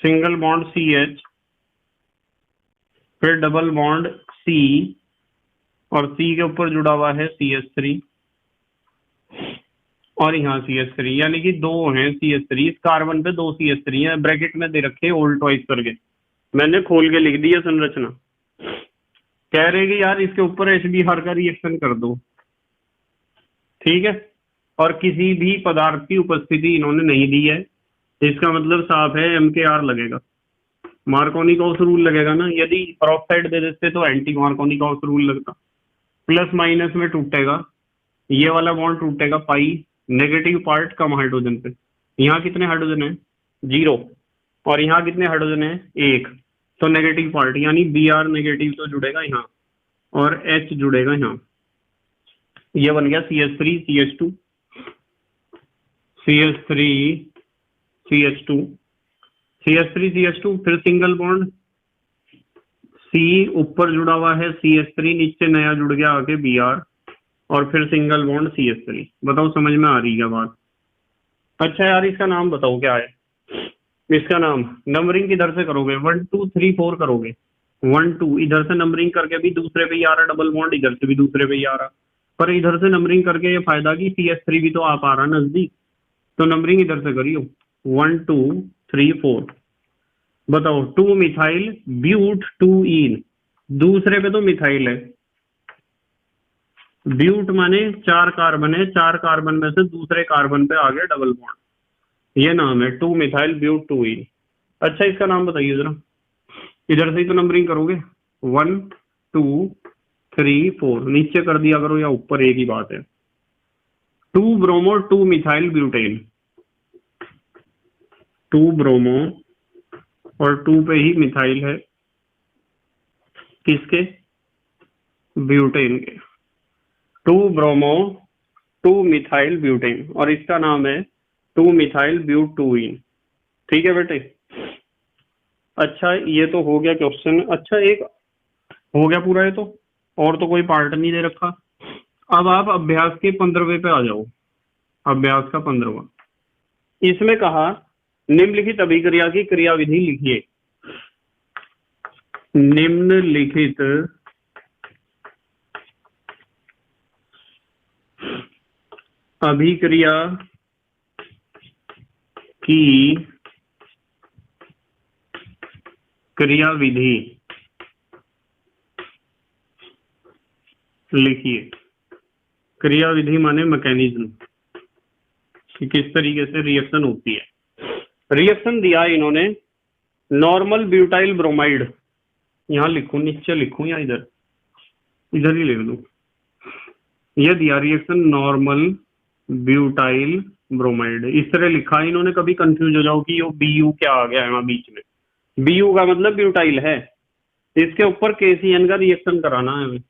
सिंगल बॉन्ड CH, फिर डबल बॉन्ड C, और C के ऊपर जुड़ा हुआ है CH3, और यहाँ CH3, यानी कि 2 हैं CH3। इस कार्बन पे 2 CH3 है, ब्रैकेट में दे रखे ओल्ड ट्वाइस करके। मैंने खोल के लिख दी है संरचना। कह रहे कि यार इसके ऊपर HBr का रिएक्शन कर दो, ठीक है, और किसी भी पदार्थ की उपस्थिति इन्होंने नहीं दी है, इसका मतलब साफ है MKR लगेगा, मार्कोनिकॉस रूल लगेगा ना। यदि परऑक्साइड दे देते तो एंटी मार्कोनिकॉस रूल लगता। प्लस माइनस में टूटेगा, ये वाला बॉन्ड टूटेगा पाई, नेगेटिव पार्ट कम हाइड्रोजन पे। यहाँ कितने हाइड्रोजन है? 0। और यहाँ कितने हाइड्रोजन है? 1। तो नेगेटिव पार्ट यानी Br नेगेटिव तो जुड़ेगा यहाँ और H जुड़ेगा यहाँ। ये बन गया CH3 CH2 CH3 CH2 CH3 CH2, फिर सिंगल बॉन्ड C ऊपर जुड़ा हुआ है CH3, नीचे नया जुड़ गया आगे Br, और फिर सिंगल बॉन्ड CH3। बताओ समझ में आ रही है बात? अच्छा यार इसका नाम बताओ क्या है? इसका नाम नंबरिंग किधर से करोगे? 1 2 3 4 करोगे। 1 2 इधर से नंबरिंग करके भी दूसरे पे ही आ रहा, डबल बॉन्ड इधर से भी दूसरे पे ही आ रहा, पर इधर से नंबरिंग करके ये फायदा कि CH3 भी तो आप आ रहा नजदीक, तो नंबरिंग इधर से करियो। 1 2 3 4। बताओ 2 मिथाइल ब्यूट 2 ईन, दूसरे पे तो मिथाइल है, ब्यूट माने 4 कार्बन है, 4 कार्बन में से दूसरे कार्बन पे आ गया डबल बॉन्ड, ये नाम है 2 मिथाइल ब्यूट 2 ईन। अच्छा इसका नाम बताइए जरा, इधर से ही तो नंबरिंग करोगे। 1 2 3 4 नीचे कर दिया करो या ऊपर, एक ही बात है। 2 ब्रोमो 2 मिथाइल ब्यूटेन, 2 ब्रोमो और 2 पे ही मिथाइल है, किसके? ब्यूटेन के। 2 ब्रोमो 2 मिथाइल ब्यूटेन, और इसका नाम है 2 मिथाइल ब्यूट 2 ईन। ठीक है बेटे। अच्छा ये तो हो गया क्वेश्चन। अच्छा एक हो गया पूरा, ये तो और तो कोई पार्ट नहीं दे रखा। अब आप अभ्यास के 15वें पे आ जाओ। अभ्यास का 15वां, इसमें कहा निम्नलिखित अभिक्रिया की क्रियाविधि लिखिए। निम्नलिखित अभिक्रिया की क्रियाविधि लिखिए। क्रियाविधि माने मैकेनिज्म कि किस तरीके से रिएक्शन होती है। रिएक्शन दिया इन्होंने नॉर्मल ब्यूटाइल ब्रोमाइड, यहां लिखूं, नीचे लिखूं या इधर इधर ही लिख दूं। यह दिया रिएक्शन नॉर्मल ब्यूटाइल ब्रोमाइड, इस तरह लिखा इन्होंने, कभी कंफ्यूज हो जाओ कि यो BU क्या आ गया यहाँ बीच में। BU का मतलब ब्यूटाइल है, इसके ऊपर KCN का रिएक्शन कराना है हमें।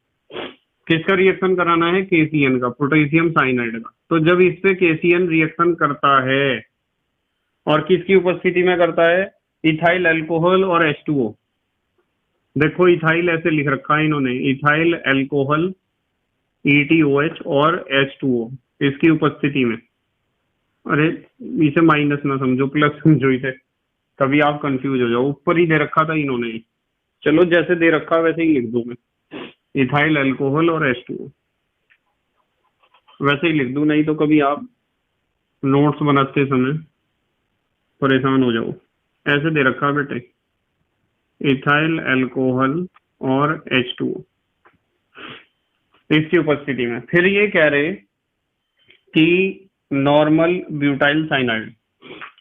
किसका रिएक्शन कराना है? KCN का, पोटेशियम साइनाइड का। तो जब इस पे KCN रिएक्शन करता है, और किसकी उपस्थिति में करता है? इथाइल अल्कोहल और H2O। देखो इथाइल ऐसे लिख रखा है इन्होंने, इथाइल अल्कोहल ETOH और H2O, इसकी उपस्थिति में। अरे इसे माइनस ना समझो, प्लस समझो इसे, कभी आप कंफ्यूज हो जाओ। ऊपर ही दे रखा था इन्होंने, चलो जैसे दे रखा वैसे ही लिख दूं मैं, इथाइल अल्कोहल और H2O, वैसे ही लिख दूं, नहीं तो कभी आप नोट्स बनाते समय परेशान हो जाओ। ऐसे दे रखा बेटे, इथाइल अल्कोहल और H2O इसकी उपस्थिति में। फिर ये कह रहे कि नॉर्मल ब्यूटाइल साइनाइड,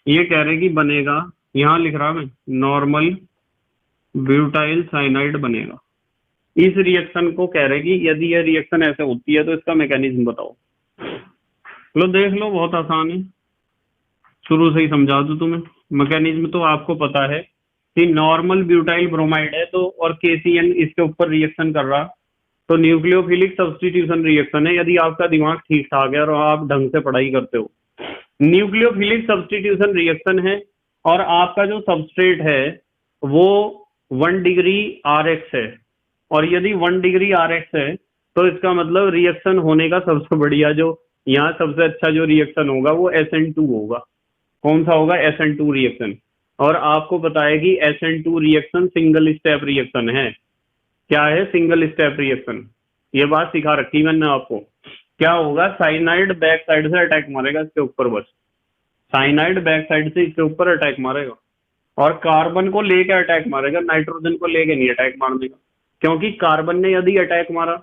ये कह रहे कि बनेगा, यहां लिख रहा मैं नॉर्मल ब्यूटाइल साइनाइड बनेगा। इस रिएक्शन को कह रहे कि यदि यह रिएक्शन ऐसे होती है तो इसका मैकेनिज्म बताओ। लो देख लो, बहुत आसान है, शुरू से ही समझा दूं तुम्हें। मैकेनिज्म तो आपको पता है कि नॉर्मल ब्यूटाइल ब्रोमाइड है तो, और KCN इसके ऊपर रिएक्शन कर रहा, तो न्यूक्लियोफिलिक सब्स्टिट्यूशन रिएक्शन है। यदि आपका दिमाग ठीक ठाक है और आप ढंग से पढ़ाई करते हो, न्यूक्लियोफिलिक सब्स्टिट्यूशन रिएक्शन है, और आपका जो सबस्ट्रेट है वो 1 डिग्री RX है, और यदि 1 डिग्री RX है तो इसका मतलब रिएक्शन होने का सबसे बढ़िया, जो यहाँ सबसे अच्छा जो रिएक्शन होगा वो SN2 होगा। कौन सा होगा? SN2 reaction. और आपको पता है कि SN2 reaction single step reaction है। क्या है? Single step reaction. ये बात सिखा रखी मैंने आपको। क्या होगा? साइनाइड बैक साइड से अटैक मारेगा इसके ऊपर, बस साइनाइड बैक साइड से इसके ऊपर अटैक मारेगा। और कार्बन को लेके अटैक मारेगा, नाइट्रोजन को लेके नहीं अटैक मारने का, क्योंकि कार्बन ने यदि अटैक मारा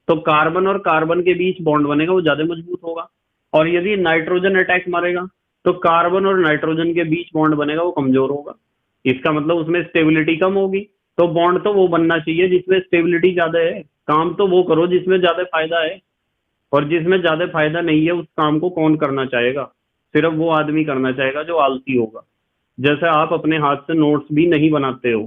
तो कार्बन और कार्बन के बीच बॉन्ड बनेगा, वो ज्यादा मजबूत होगा। और यदि नाइट्रोजन अटैक मारेगा तो कार्बन और नाइट्रोजन के बीच बॉन्ड बनेगा, वो कमजोर होगा। इसका मतलब उसमें स्टेबिलिटी कम होगी। तो बॉन्ड तो वो बनना चाहिए जिसमें स्टेबिलिटी ज्यादा है, काम तो वो करो जिसमें ज्यादा फायदा है। और जिसमें ज्यादा फायदा नहीं है उस काम को कौन करना चाहेगा? सिर्फ वो आदमी करना चाहेगा जो आलसी होगा। जैसे आप अपने हाथ से नोट्स भी नहीं बनाते हो,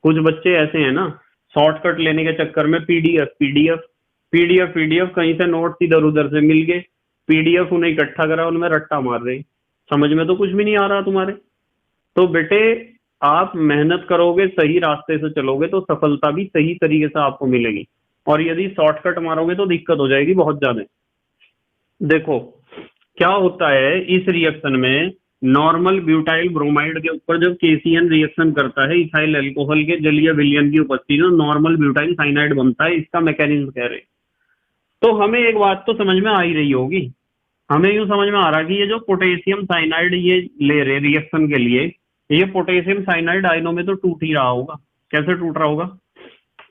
कुछ बच्चे ऐसे हैं ना, शॉर्टकट लेने के चक्कर में पीडीएफ पीडीएफ पीडीएफ पीडीएफ, कहीं से नोट्स इधर उधर से मिल गए, पीडीएफ उन्हें इकट्ठा करा, उनमें रट्टा मार रहे। समझ में तो कुछ भी नहीं आ रहा तुम्हारे। तो बेटे, आप मेहनत करोगे, सही रास्ते से चलोगे तो सफलता भी सही तरीके से आपको मिलेगी। और यदि शॉर्टकट मारोगे तो दिक्कत हो जाएगी बहुत ज्यादा। देखो क्या होता है इस रिएक्शन में, नॉर्मल ब्यूटाइल ब्रोमाइड के ऊपर जब केसीएन रिएक्शन करता है इथाइल अल्कोहल के जलीय विलयन की उपस्थिति में नॉर्मल ब्यूटाइल साइनाइड बनता है। इसका मैकेनिज्म कह रहे हैं। तो हमें एक बात तो समझ में आ ही रही होगी, हमें यूं समझ में आ रहा कि ये जो पोटेशियम साइनाइड ये ले रहे रिएक्शन के लिए, ये पोटेशियम साइनाइड आयनों में तो टूट ही रहा होगा। कैसे टूट रहा होगा?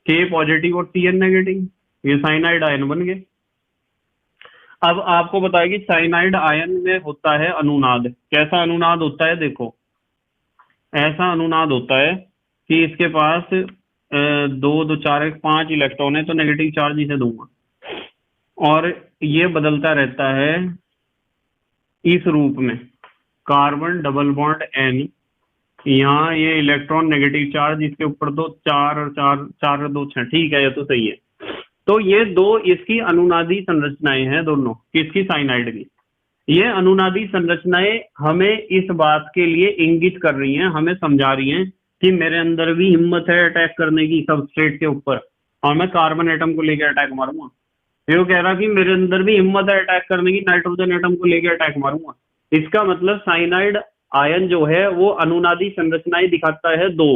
के पॉजिटिव और सी एन नेगेटिव, ये साइनाइड आयन बन गए। अब आपको बताया कि साइनाइड आयन में होता है अनुनाद। कैसा अनुनाद होता है? देखो ऐसा अनुनाद होता है कि इसके पास दो दो चार एक 5 इलेक्ट्रॉन है, तो नेगेटिव चार्ज इसे दूंगा, और ये बदलता रहता है इस रूप में, कार्बन डबल बॉन्ड एन, यहाँ ये इलेक्ट्रॉन नेगेटिव चार्ज, इसके ऊपर दो, 4 और 4, 4 और 2 6, ठीक है, ये तो सही है। तो ये दो इसकी अनुनादी संरचनाएं हैं दोनों, किसकी? साइनाइड की। ये अनुनादी संरचनाएं हमें इस बात के लिए इंगित कर रही हैं, हमें समझा रही हैं कि मेरे अंदर भी हिम्मत है अटैक करने की सबस्ट्रेट के ऊपर, और मैं कार्बन एटम को लेकर अटैक मारूंगा। ये वो कह रहा कि मेरे अंदर भी हिम्मत है अटैक करने की, नाइट्रोजन एटम को लेकर अटैक मारूंगा। इसका मतलब साइनाइड आयन जो है वो अनुनादी संरचनाएं दिखाता है दो।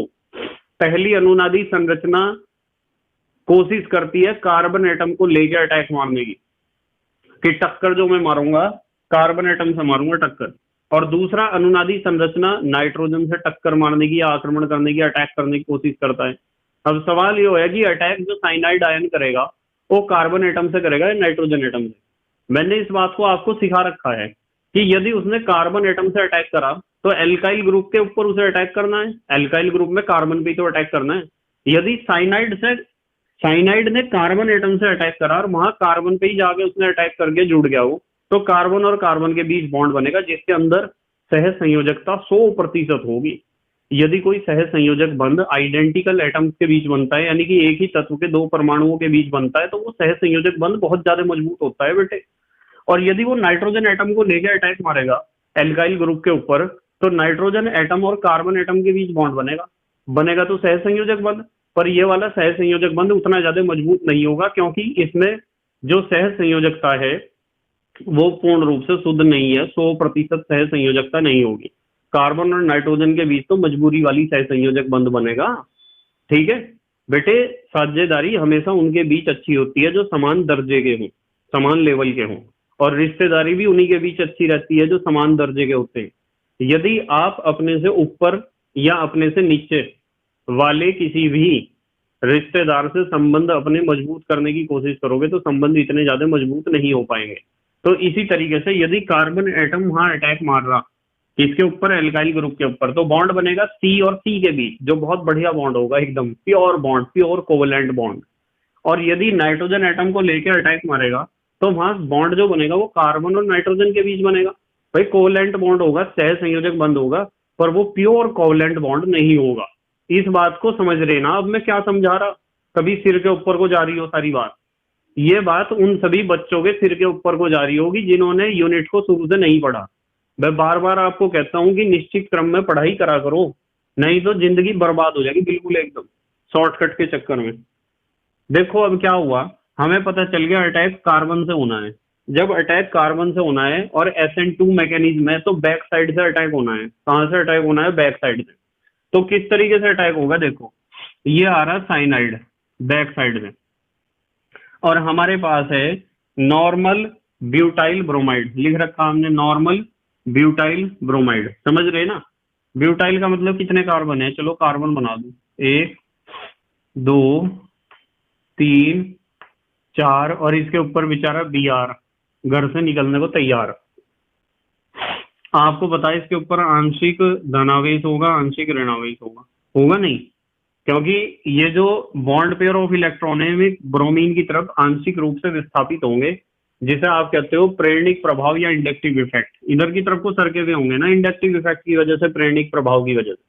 पहली अनुनादी संरचना कोशिश करती है कार्बन एटम को लेकर अटैक मारने की, कि टक्कर जो मैं मारूंगा कार्बन एटम से मारूंगा टक्कर। और दूसरा अनुनादी संरचना नाइट्रोजन से टक्कर मारने की या आक्रमण करने की, अटैक करने की कोशिश करता है। अब सवाल ये है कि अटैक जो साइनाइड आयन करेगा वो कार्बन एटम से करेगा या नाइट्रोजन एटम से? मैंने इस बात को आपको सिखा रखा है कि यदि उसने कार्बन एटम से अटैक करा तो एल्काइल ग्रुप के ऊपर उसे अटैक करना है, एल्काइल ग्रुप में कार्बन पे तो अटैक करना है। यदि साइनाइड ने कार्बन एटम से अटैक करा और वहां कार्बन पे ही जाके उसने अटैक करके जुड़ गया वो, तो कार्बन और कार्बन के बीच बॉन्ड बनेगा जिसके अंदर सह संयोजकता 100% होगी। यदि कोई सह संयोजक बंध आइडेंटिकल एटम्स के बीच बनता है, यानी कि एक ही तत्व के दो परमाणुओं के बीच बनता है, तो वो सह संयोजक बंध बहुत ज्यादा मजबूत होता है बेटे। और यदि वो नाइट्रोजन एटम को लेकर अटैक मारेगा एल्काइल ग्रुप के ऊपर, तो नाइट्रोजन एटम और कार्बन एटम के बीच बॉन्ड बनेगा तो सह संयोजक बंध। पर ये वाला सह संयोजक बंध उतना ज्यादा मजबूत नहीं होगा, क्योंकि इसमें जो सह संयोजकता है वो पूर्ण रूप से शुद्ध नहीं है, 100% सह संयोजकता नहीं होगी। कार्बन और नाइट्रोजन के बीच तो मजबूरी वाली सह संयोजक बंध बनेगा। ठीक है बेटे, साझेदारी हमेशा उनके बीच अच्छी होती है जो समान दर्जे के हों, समान लेवल के हों, और रिश्तेदारी भी उन्हीं के बीच अच्छी रहती है जो समान दर्जे के होते हैं। यदि आप अपने से ऊपर या अपने से नीचे वाले किसी भी रिश्तेदार से संबंध अपने मजबूत करने की कोशिश करोगे तो संबंध इतने ज्यादा मजबूत नहीं हो पाएंगे। तो इसी तरीके से यदि कार्बन एटम वहां अटैक मार रहा इसके ऊपर, एल्काइल ग्रुप के ऊपर, तो बॉन्ड बनेगा सी और सी के बीच, जो बहुत बढ़िया बॉन्ड होगा, एकदम pure bond, pure covalent bond. और यदि नाइट्रोजन एटम को लेकर अटैक मारेगा तो वहां बॉन्ड जो बनेगा वो कार्बन और नाइट्रोजन के बीच बनेगा। भाई कोवेलेंट बॉन्ड होगा, सह संयोजक बंध होगा, पर वो प्योर कोवेलेंट बॉन्ड नहीं होगा। इस बात को समझ रहे ना? अब मैं क्या समझा रहा, कभी सिर के ऊपर को जा रही हो सारी बात। ये बात उन सभी बच्चों के सिर के ऊपर को जा रही होगी जिन्होंने यूनिट को शुरू से नहीं पढ़ा। मैं बार बार आपको कहता हूं कि निश्चित क्रम में पढ़ाई करा करो, नहीं तो जिंदगी बर्बाद हो जाएगी बिल्कुल एकदम शॉर्टकट के चक्कर में। देखो अब क्या हुआ, हमें पता चल गया अटैक कार्बन से होना है। जब अटैक कार्बन से होना है और SN2 मैकेनिज्म है तो बैक साइड से अटैक होना है। कहां से अटैक होना है? बैक साइड से। तो किस तरीके से अटैक होगा? देखो ये आ रहा साइनाइड बैक साइड में, और हमारे पास है नॉर्मल ब्यूटाइल ब्रोमाइड, लिख रखा हमने नॉर्मल ब्यूटाइल ब्रोमाइड, समझ रहे ना? ब्यूटाइल का मतलब कितने कार्बन है, चलो कार्बन बना दो, 1 2 3 4, और इसके ऊपर बेचारा Br घर से निकलने को तैयार। आपको पता है इसके ऊपर आंशिक धनावेश होगा, आंशिक ऋणावेश होगा, होगा नहीं, क्योंकि ये जो बॉन्ड पेयर ऑफ इलेक्ट्रॉन है वे ब्रोमीन की तरफ आंशिक रूप से विस्थापित होंगे, जिसे आप कहते हो प्रेरणिक प्रभाव या इंडक्टिव इफेक्ट। इधर की तरफ को सरके हुए होंगे ना इंडक्टिव इफेक्ट की वजह से, प्रेरणिक प्रभाव की वजह से,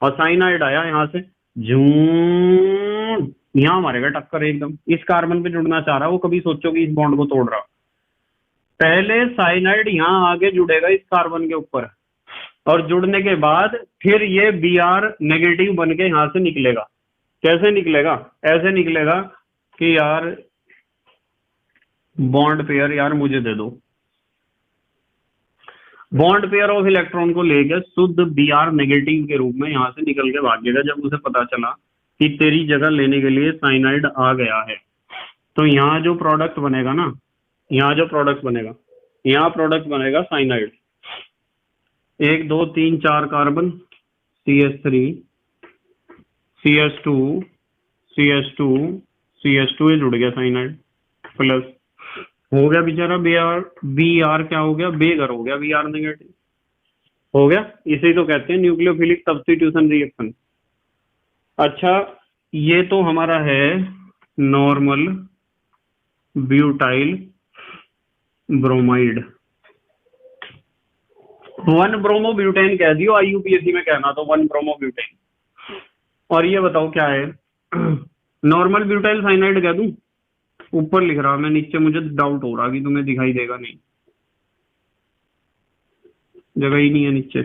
और साइनाइड आया यहाँ से झूम, यहाँ मारेगा टक्कर एकदम। इस कार्बन पे जुड़ना चाह रहा है वो, कभी सोचो कि इस बॉन्ड को तोड़ रहा, पहले साइनाइड यहाँ आगे जुड़ेगा इस कार्बन के ऊपर, और जुड़ने के बाद फिर ये Br नेगेटिव बन के यहां से निकलेगा। कैसे निकलेगा, ऐसे निकलेगा कि यार बॉन्ड पेयर यार मुझे दे दो, बॉन्ड पेयर ऑफ इलेक्ट्रॉन को लेकर शुद्ध Br नेगेटिव के रूप में यहां से निकल के भागेगा जब उसे पता चला कि तेरी जगह लेने के लिए साइनाइड आ गया है। तो यहाँ जो प्रोडक्ट बनेगा ना, यहाँ जो प्रोडक्ट बनेगा, यहाँ प्रोडक्ट बनेगा cyanide, 1 2 3 4 carbon, CH3 CH2 CH2 CH2, ये जुड़ गया साइनाइड, प्लस हो गया बेचारा Br क्या हो गया, बेगर हो गया, Br नेगेटिव हो गया। इसे तो कहते हैं न्यूक्लियोफिलिक सब्स्टिट्यूशन रिएक्शन। अच्छा, ये तो हमारा है normal butyl bromide, 1 bromo butane कह दियो, IUPAC में कहना तो 1 ब्रोमो ब्यूटेन। और ये बताओ क्या है, नॉर्मल ब्यूटाइल साइनाइड कह दूं, ऊपर लिख रहा मैं, नीचे मुझे डाउट हो रहा कि तुम्हें दिखाई देगा नहीं, जगह ही नहीं है नीचे।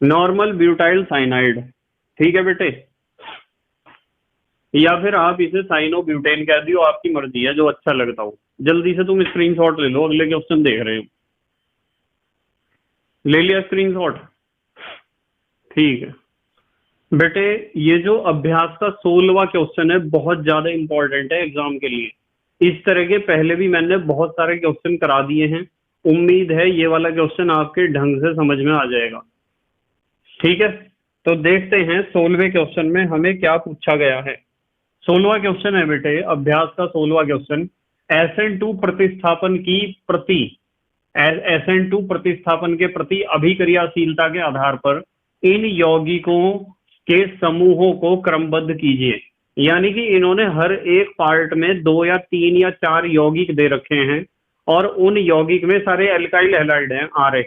नॉर्मल ब्यूटाइल साइनाइड, ठीक है बेटे, या फिर आप इसे साइनोब्यूटेन कह दियो, आपकी मर्जी है, जो अच्छा लगता हो। जल्दी से तुम स्क्रीनशॉट ले लो, अगले क्वेश्चन देख रहे हो, ले लिया स्क्रीनशॉट, ठीक है बेटे। ये जो अभ्यास का 16वां क्वेश्चन है बहुत ज्यादा इंपॉर्टेंट है एग्जाम के लिए। इस तरह के पहले भी मैंने बहुत सारे क्वेश्चन करा दिए हैं, उम्मीद है ये वाला क्वेश्चन आपके ढंग से समझ में आ जाएगा, ठीक है। तो देखते हैं 16वें क्वेश्चन में हमें क्या पूछा गया है। 16वां क्वेश्चन है बेटे, अभ्यास का 16वां क्वेश्चन, SN2 प्रतिस्थापन की प्रति, SN2 प्रतिस्थापन के प्रति अभिक्रियाशीलता के आधार पर इन यौगिकों के समूहों को क्रमबद्ध कीजिए। यानी कि इन्होंने हर एक पार्ट में 2 या 3 या 4 यौगिक दे रखे हैं, और उन यौगिक में सारे एल्काइल हैलाइड हैं, RX।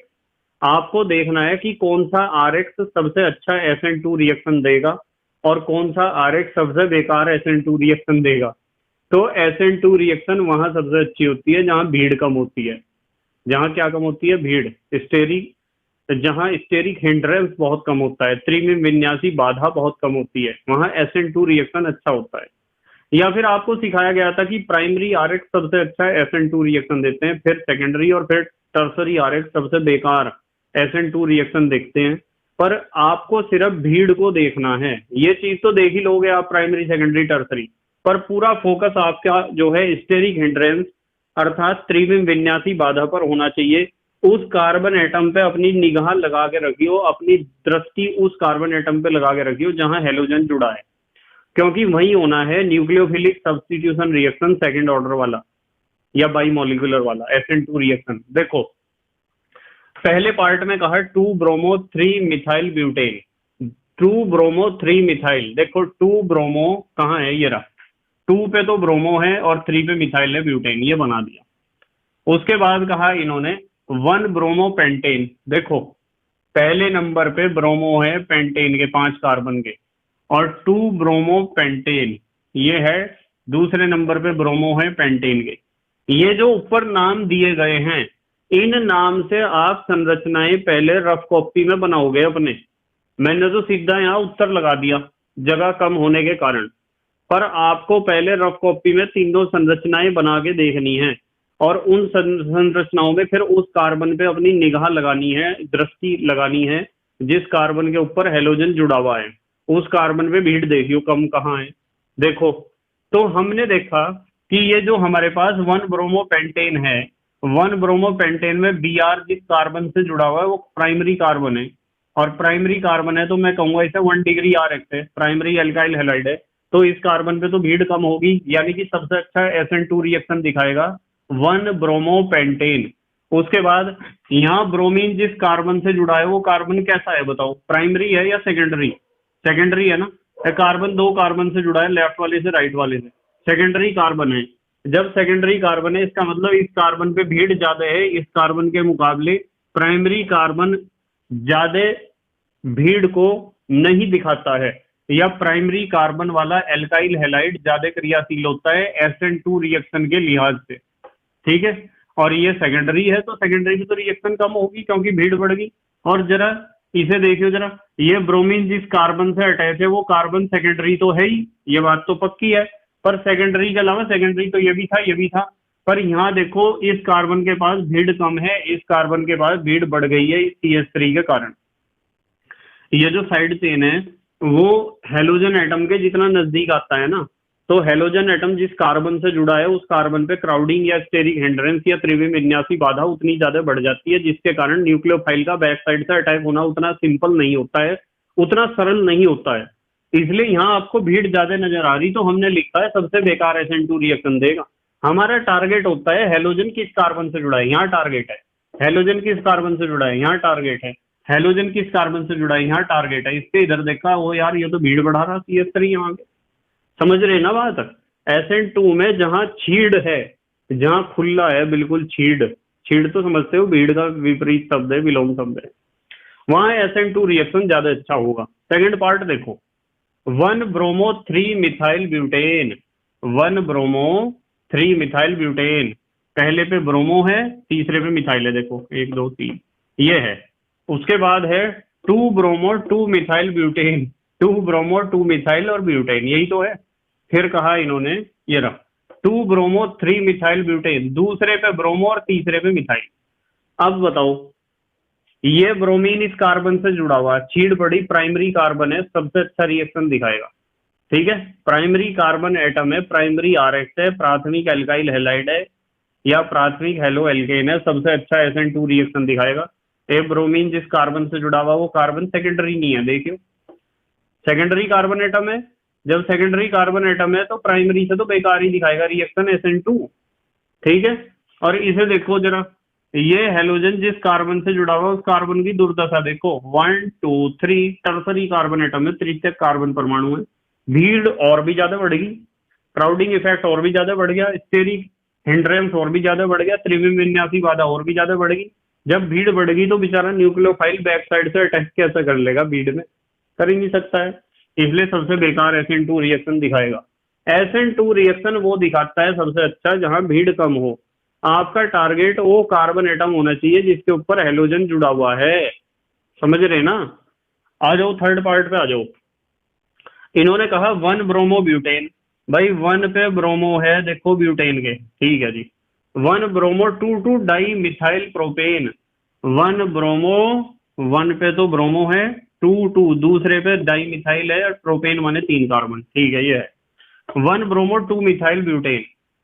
आपको देखना है कि कौन सा RX सबसे अच्छा SN2 रिएक्शन देगा और कौन सा RX सबसे बेकार SN2 रिएक्शन देगा। तो SN2 रिएक्शन वहां सबसे अच्छी होती है जहां भीड़ कम होती है। जहां क्या कम होती है, भीड़, स्टेरिक, जहां स्टेरिक हिंड्रेंस बहुत कम होता है, त्रिविम विन्यासी बाधा बहुत कम होती है, वहां SN2 रिएक्शन अच्छा होता है। या फिर आपको सिखाया गया था कि प्राइमरी RX सबसे अच्छा SN2 रिएक्शन देते हैं, फिर सेकेंडरी और फिर टर्सरी RX सबसे बेकार SN2 रिएक्शन देखते हैं। पर आपको सिर्फ भीड़ को देखना है, ये चीज तो देख ही लोगे आप प्राइमरी सेकेंडरी टर्सरी, पर पूरा फोकस आपका जो है स्टेरिक हिंड्रेंस अर्थात त्रिविम विन्यासी बाधा पर होना चाहिए। उस कार्बन एटम पे अपनी निगाह लगा के रखियो, अपनी दृष्टि उस कार्बन एटम पे लगा के रखियो जहां हेलोजन जुड़ा है, क्योंकि वही होना है nucleophilic substitution reaction second order वाला या बाई मॉलिक्यूलर वाला SN2 रिएक्शन। देखो पहले पार्ट में कहा 2 bromo 3 methyl butane, 2 bromo 3 methyl, देखो 2 ब्रोमो कहाँ है, ये रहा, 2 पे तो ब्रोमो है और 3 पे मिथाइल है ब्यूटेन, ये बना दिया। उसके बाद कहा इन्होंने 1 ब्रोमो पेंटेन, देखो पहले नंबर पे ब्रोमो है पेंटेन के 5 कार्बन के, और 2 ब्रोमो पेंटेन ये है दूसरे नंबर पे ब्रोमो है पेंटेन के। ये जो ऊपर नाम दिए गए हैं, इन नाम से आप संरचनाएं पहले रफ कॉपी में बनाओगे अपने। मैंने तो सीधा यहाँ उत्तर लगा दिया जगह कम होने के कारण, पर आपको पहले रफ कॉपी में तीनों संरचनाएं बना के देखनी है, और उन संरचनाओं में फिर उस कार्बन पे अपनी निगाह लगानी है, दृष्टि लगानी है जिस कार्बन के ऊपर हेलोजन जुड़ा हुआ है, उस कार्बन पे भीड़ देखियो कम कहाँ है। देखो तो हमने देखा कि ये जो हमारे पास 1 ब्रोमो पेंटेन है, 1 ब्रोमो पेंटेन में Br जिस कार्बन से जुड़ा हुआ है वो प्राइमरी कार्बन है, और प्राइमरी कार्बन है तो मैं कहूंगा इसे 1 डिग्री RX है, प्राइमरी एल्काइल हैलाइड है, तो इस कार्बन पे तो भीड़ कम होगी, यानी कि सबसे अच्छा SN2 रिएक्शन दिखाएगा 1 ब्रोमोपेंटेन। उसके बाद यहाँ ब्रोमीन जिस कार्बन से जुड़ा है वो कार्बन कैसा है बताओ, प्राइमरी है या सेकेंडरी? सेकेंडरी है ना, कार्बन 2 कार्बन से जुड़ा है, लेफ्ट वाले से राइट वाले से, सेकेंडरी कार्बन है। जब सेकेंडरी कार्बन है इसका मतलब इस कार्बन पे भीड़ ज्यादा है, इस कार्बन के मुकाबले प्राइमरी कार्बन ज्यादा भीड़ को नहीं दिखाता है, या प्राइमरी कार्बन वाला एल्काइल हैलाइड ज्यादा क्रियाशील होता है SN2 रिएक्शन के लिहाज से, ठीक है। और ये सेकेंडरी है तो सेकेंडरी की तो रिएक्शन कम होगी क्योंकि भीड़ बढ़ गई। और जरा इसे देखियो जरा, ये ब्रोमीन जिस कार्बन से अटैच है वो कार्बन सेकेंडरी तो है ही, ये बात तो पक्की है, पर सेकेंडरी के अलावा सेकेंडरी तो ये भी था ये भी था, पर यहाँ देखो इस कार्बन के पास भीड़ कम है, इस कार्बन के पास भीड़ बढ़ गई है इस CH3 के कारण। ये जो साइड चेन है वो हेलोजन एटम के जितना नजदीक आता है ना, तो हेलोजन एटम जिस कार्बन से जुड़ा है उस कार्बन पे क्राउडिंग या स्टेरिक हिंड्रेंस या त्रिविम विन्यासी बाधा उतनी ज्यादा बढ़ जाती है, जिसके कारण न्यूक्लियोफाइल का बैक साइड से अटैक होना उतना सिंपल नहीं होता है, उतना सरल नहीं होता है। इसलिए यहाँ आपको भीड़ ज्यादा नजर आ रही तो हमने लिखा है सबसे बेकार SN2 रिएक्शन देगा। हमारा टारगेट होता है हेलोजन किस कार्बन से जुड़ा है, यहाँ टारगेट है, हेलोजन किस कार्बन से जुड़ा है, यहाँ टारगेट है, हेलोजन किस कार्बन से जुड़ा है, यहाँ टारगेट है। इसके इधर देखा वो यार ये तो भीड़ बढ़ा रहा CH3 यहाँ पे, समझ रहे ना बात। SN2 में जहां छीड़ है, जहां खुला है बिल्कुल छीड़, छीड़ तो समझते हो, भीड़ का विपरीत शब्द है, विलोम शब्द है, वहां SN2 रिएक्शन ज्यादा अच्छा होगा। सेकंड पार्ट देखो, 1 bromo 3 methyl butane, 1 bromo 3 methyl butane, पहले पे ब्रोमो है तीसरे पे मिथाइल है, देखो 1 2 3 ये है। उसके बाद है 2 bromo 2 methyl butane, 2 bromo 2 methyl और ब्यूटेन, यही तो है। फिर कहा इन्होंने ये रहा 2 ब्रोमो 3 मिथाइल ब्यूटेन, दूसरे पे ब्रोमो और तीसरे पे मिथाइल। अब बताओ ये ब्रोमीन इस कार्बन से जुड़ा हुआ, छीड़ बड़ी, प्राइमरी कार्बन है, सबसे अच्छा रिएक्शन दिखाएगा, ठीक है। प्राइमरी कार्बन एटम है, प्राइमरी RX है, प्राथमिक एल्काइल हैलाइड है या प्राथमिक हेलो एल्केन है, सबसे अच्छा SN2 रिएक्शन दिखाएगा। ए ब्रोमीन जिस कार्बन से जुड़ा हुआ वो कार्बन सेकेंडरी नहीं है, देखियो सेकेंडरी कार्बन एटम है, जब सेकेंडरी कार्बन एटम है तो प्राइमरी से तो बेकार ही दिखाएगा रिएक्शन SN2, ठीक है। और इसे देखो जरा, ये हेलोजन जिस कार्बन से जुड़ा हुआ उस कार्बन की दुर्दशा देखो, 1 2 3 टर्सरी कार्बन एटम है, तृतीयक कार्बन परमाणु है, भीड़ और भी ज्यादा बढ़ गई, क्राउडिंग इफेक्ट और भी ज्यादा बढ़ गया, स्टेरिक हिंड्रेंस और भी ज्यादा बढ़ गया, त्रिविम विन्यासी बाधा और भी ज्यादा बढ़ गई। जब भीड़ बढ़ गई तो बेचारा न्यूक्लियोफाइल बैक साइड से अटैक कैसे कर लेगा, भीड़ में कर ही नहीं सकता है, इसलिए सबसे बेकार SN2 रिएक्शन दिखाएगा। SN2 रिएक्शन वो दिखाता है सबसे अच्छा जहां भीड़ कम हो। आपका टारगेट वो कार्बन एटम होना चाहिए जिसके ऊपर हेलोजन जुड़ा हुआ है, समझ रहे ना। आ जाओ थर्ड पार्ट पे आ जाओ। इन्होंने कहा 1 ब्रोमो ब्यूटेन, भाई 1 पे ब्रोमो है देखो ब्यूटेन के, ठीक है जी। 1 bromo 2 di methyl propane, 1 bromo 1 पे तो ब्रोमो है, 2 दूसरे पे डाई मिथाइल है, प्रोपेन माने 3 कार्बन, ठीक है ये है। 1 ब्रोमो 2 मिथाइल ब्यूटेन,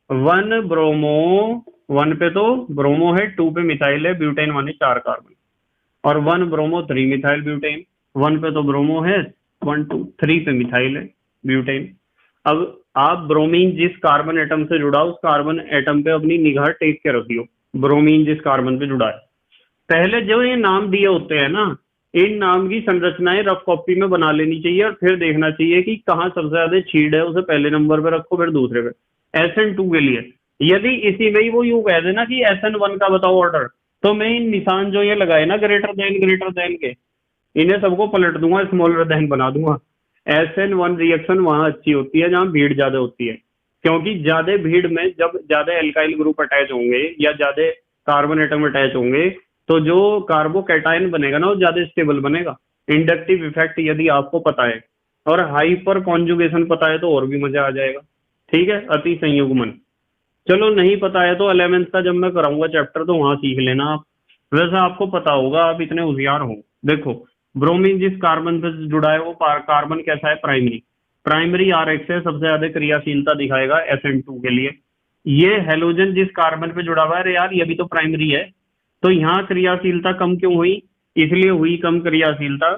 1 ब्रोमो 1 पे तो ब्रोमो है, 2 पे मिथाइल है, ब्यूटेन माने 4 कार्बन। और 1 ब्रोमो 3 मिथाइल ब्यूटेन, 1 पे तो ब्रोमो है, 1 2 3 पे मिथाइल है ब्यूटेन। अब आप ब्रोमीन जिस कार्बन एटम से जुड़ा उस कार्बन एटम पे अपनी निगाह टेक के रखियो, ब्रोमीन जिस कार्बन पे जुड़ा है। पहले जो ये नाम दिए होते हैं ना, इन नाम की संरचनाएं रफ कॉपी में बना लेनी चाहिए और फिर देखना चाहिए कि कहाँ सबसे ज्यादा छीड़ है, उसे पहले नंबर पे रखो फिर दूसरे पे। SN2 के लिए यदि इसी में ही वो यूं कह देना कि SN1 का बताओ ऑर्डर, तो मैं इन निशान जो ये लगाए ना ग्रेटर देन के, इन्हें सबको पलट दूंगा, स्मॉलर देन बना दूंगा। SN1 रिएक्शन वहां अच्छी होती है जहां भीड़ ज्यादा होती है, क्योंकि ज्यादा भीड़ में जब ज्यादा एल्काइल ग्रुप अटैच होंगे या ज्यादा कार्बन एटम अटैच होंगे तो जो कार्बोकैटायन बनेगा ना वो ज्यादा स्टेबल बनेगा। इंडक्टिव इफेक्ट यदि आपको पता है और हाइपर कॉन्जुगेशन पता है तो और भी मजा आ जाएगा, ठीक है। अति संयुग्मन चलो नहीं पता है तो 11th का जब मैं कराऊंगा चैप्टर तो वहां सीख लेना आप, वैसे आपको पता होगा, आप इतने होशियार हो। देखो ब्रोमीन जिस कार्बन से जुड़ा है वो कार्बन कैसा है, प्राइमरी RX है, सबसे ज्यादा क्रियाशीलता दिखाएगा SN2 के लिए। ये हेलोजन जिस कार्बन पे जुड़ा हुआ है, अरे यार ये भी तो प्राइमरी है, तो यहाँ क्रियाशीलता कम क्यों हुई, इसलिए हुई कम क्रियाशीलता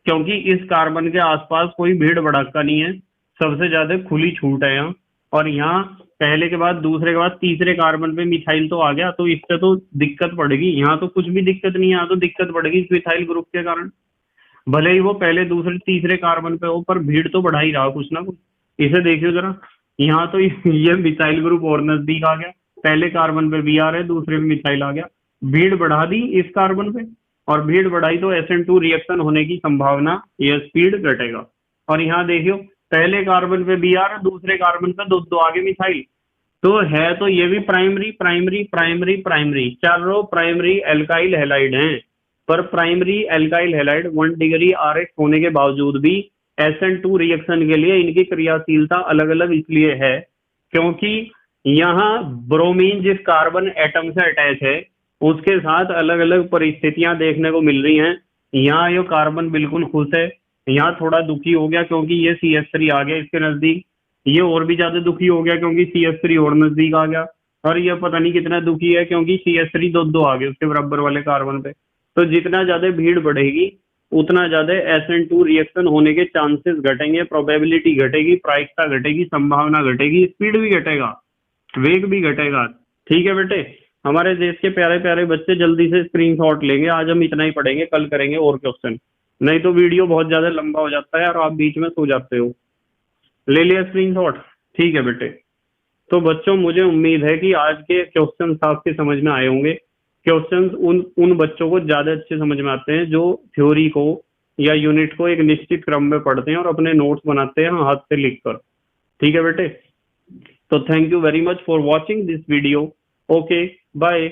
क्योंकि इस कार्बन के आसपास कोई भीड़ भड़का नहीं है, सबसे ज्यादा खुली छूट है यहाँ। और यहाँ पहले के बाद दूसरे के बाद तीसरे कार्बन पे मिथाइल तो आ गया, तो इससे तो दिक्कत पड़ेगी। यहाँ तो कुछ भी दिक्कत नहीं है, यहाँ तो दिक्कत पड़ेगी इस मिथाइल ग्रुप के कारण। भले ही वो पहले दूसरे तीसरे कार्बन पे हो, पर भीड़ तो बढ़ा ही रहा कुछ ना कुछ। इसे देखियो जरा, यहाँ तो ये मिथाइल ग्रुप और नजदीक आ गया, पहले कार्बन पे बी आर है, दूसरे पे मिथाइल आ गया, भीड़ बढ़ा दी इस कार्बन पे। और भीड़ बढ़ाई तो SN2 रिएक्शन होने की संभावना, यह स्पीड घटेगा। और यहाँ देखियो, पहले कार्बन पे बी आर, दूसरे कार्बन पे दो दो आगे मिथाइल, तो है तो ये भी प्राइमरी प्राइमरी प्राइमरी प्राइमरी, चारों प्राइमरी एल्काइल हैलाइड हैं। पर primary alkyl halide 1 degree RH होने के बावजूद भी SN2 रिएक्शन के लिए इनकी क्रियाशीलता अलग अलग इसलिए है क्योंकि यहाँ ब्रोमीन जिस कार्बन एटम से अटैच है उसके साथ अलग अलग परिस्थितियां देखने को मिल रही हैं। यहाँ ये कार्बन बिल्कुल खुश है, यहाँ थोड़ा दुखी हो गया क्योंकि ये CH3 आ गया इसके नजदीक, ये और भी ज्यादा दुखी हो गया क्योंकि CH3 और नजदीक आ गया, और ये पता नहीं कितना दुखी है क्योंकि CH3 दो आ गए उसके बराबर वाले कार्बन पे। तो जितना ज्यादा भीड़ बढ़ेगी उतना ज्यादा SN2 रिएक्शन होने के चांसेस घटेंगे, प्रोबेबिलिटी घटेगी, प्रायिकता घटेगी, संभावना घटेगी, स्पीड भी घटेगा, वेग भी घटेगा। ठीक है बेटे, हमारे देश के प्यारे प्यारे बच्चे जल्दी से स्क्रीनशॉट लेंगे। आज हम इतना ही पढ़ेंगे, कल करेंगे और क्वेश्चन, नहीं तो वीडियो बहुत ज्यादा लंबा हो जाता है और आप बीच में सो जाते हो। ले लिया स्क्रीनशॉट? ठीक है बेटे। तो बच्चों मुझे उम्मीद है कि आज के क्वेश्चन आपके समझ में आए होंगे। क्वेश्चंस उन बच्चों को ज्यादा अच्छे समझ में आते हैं जो थ्योरी को या यूनिट को एक निश्चित क्रम में पढ़ते हैं और अपने नोट्स बनाते हैं हाथ से लिखकर। ठीक है बेटे, तो thank you very much for watching this video. Okay, bye.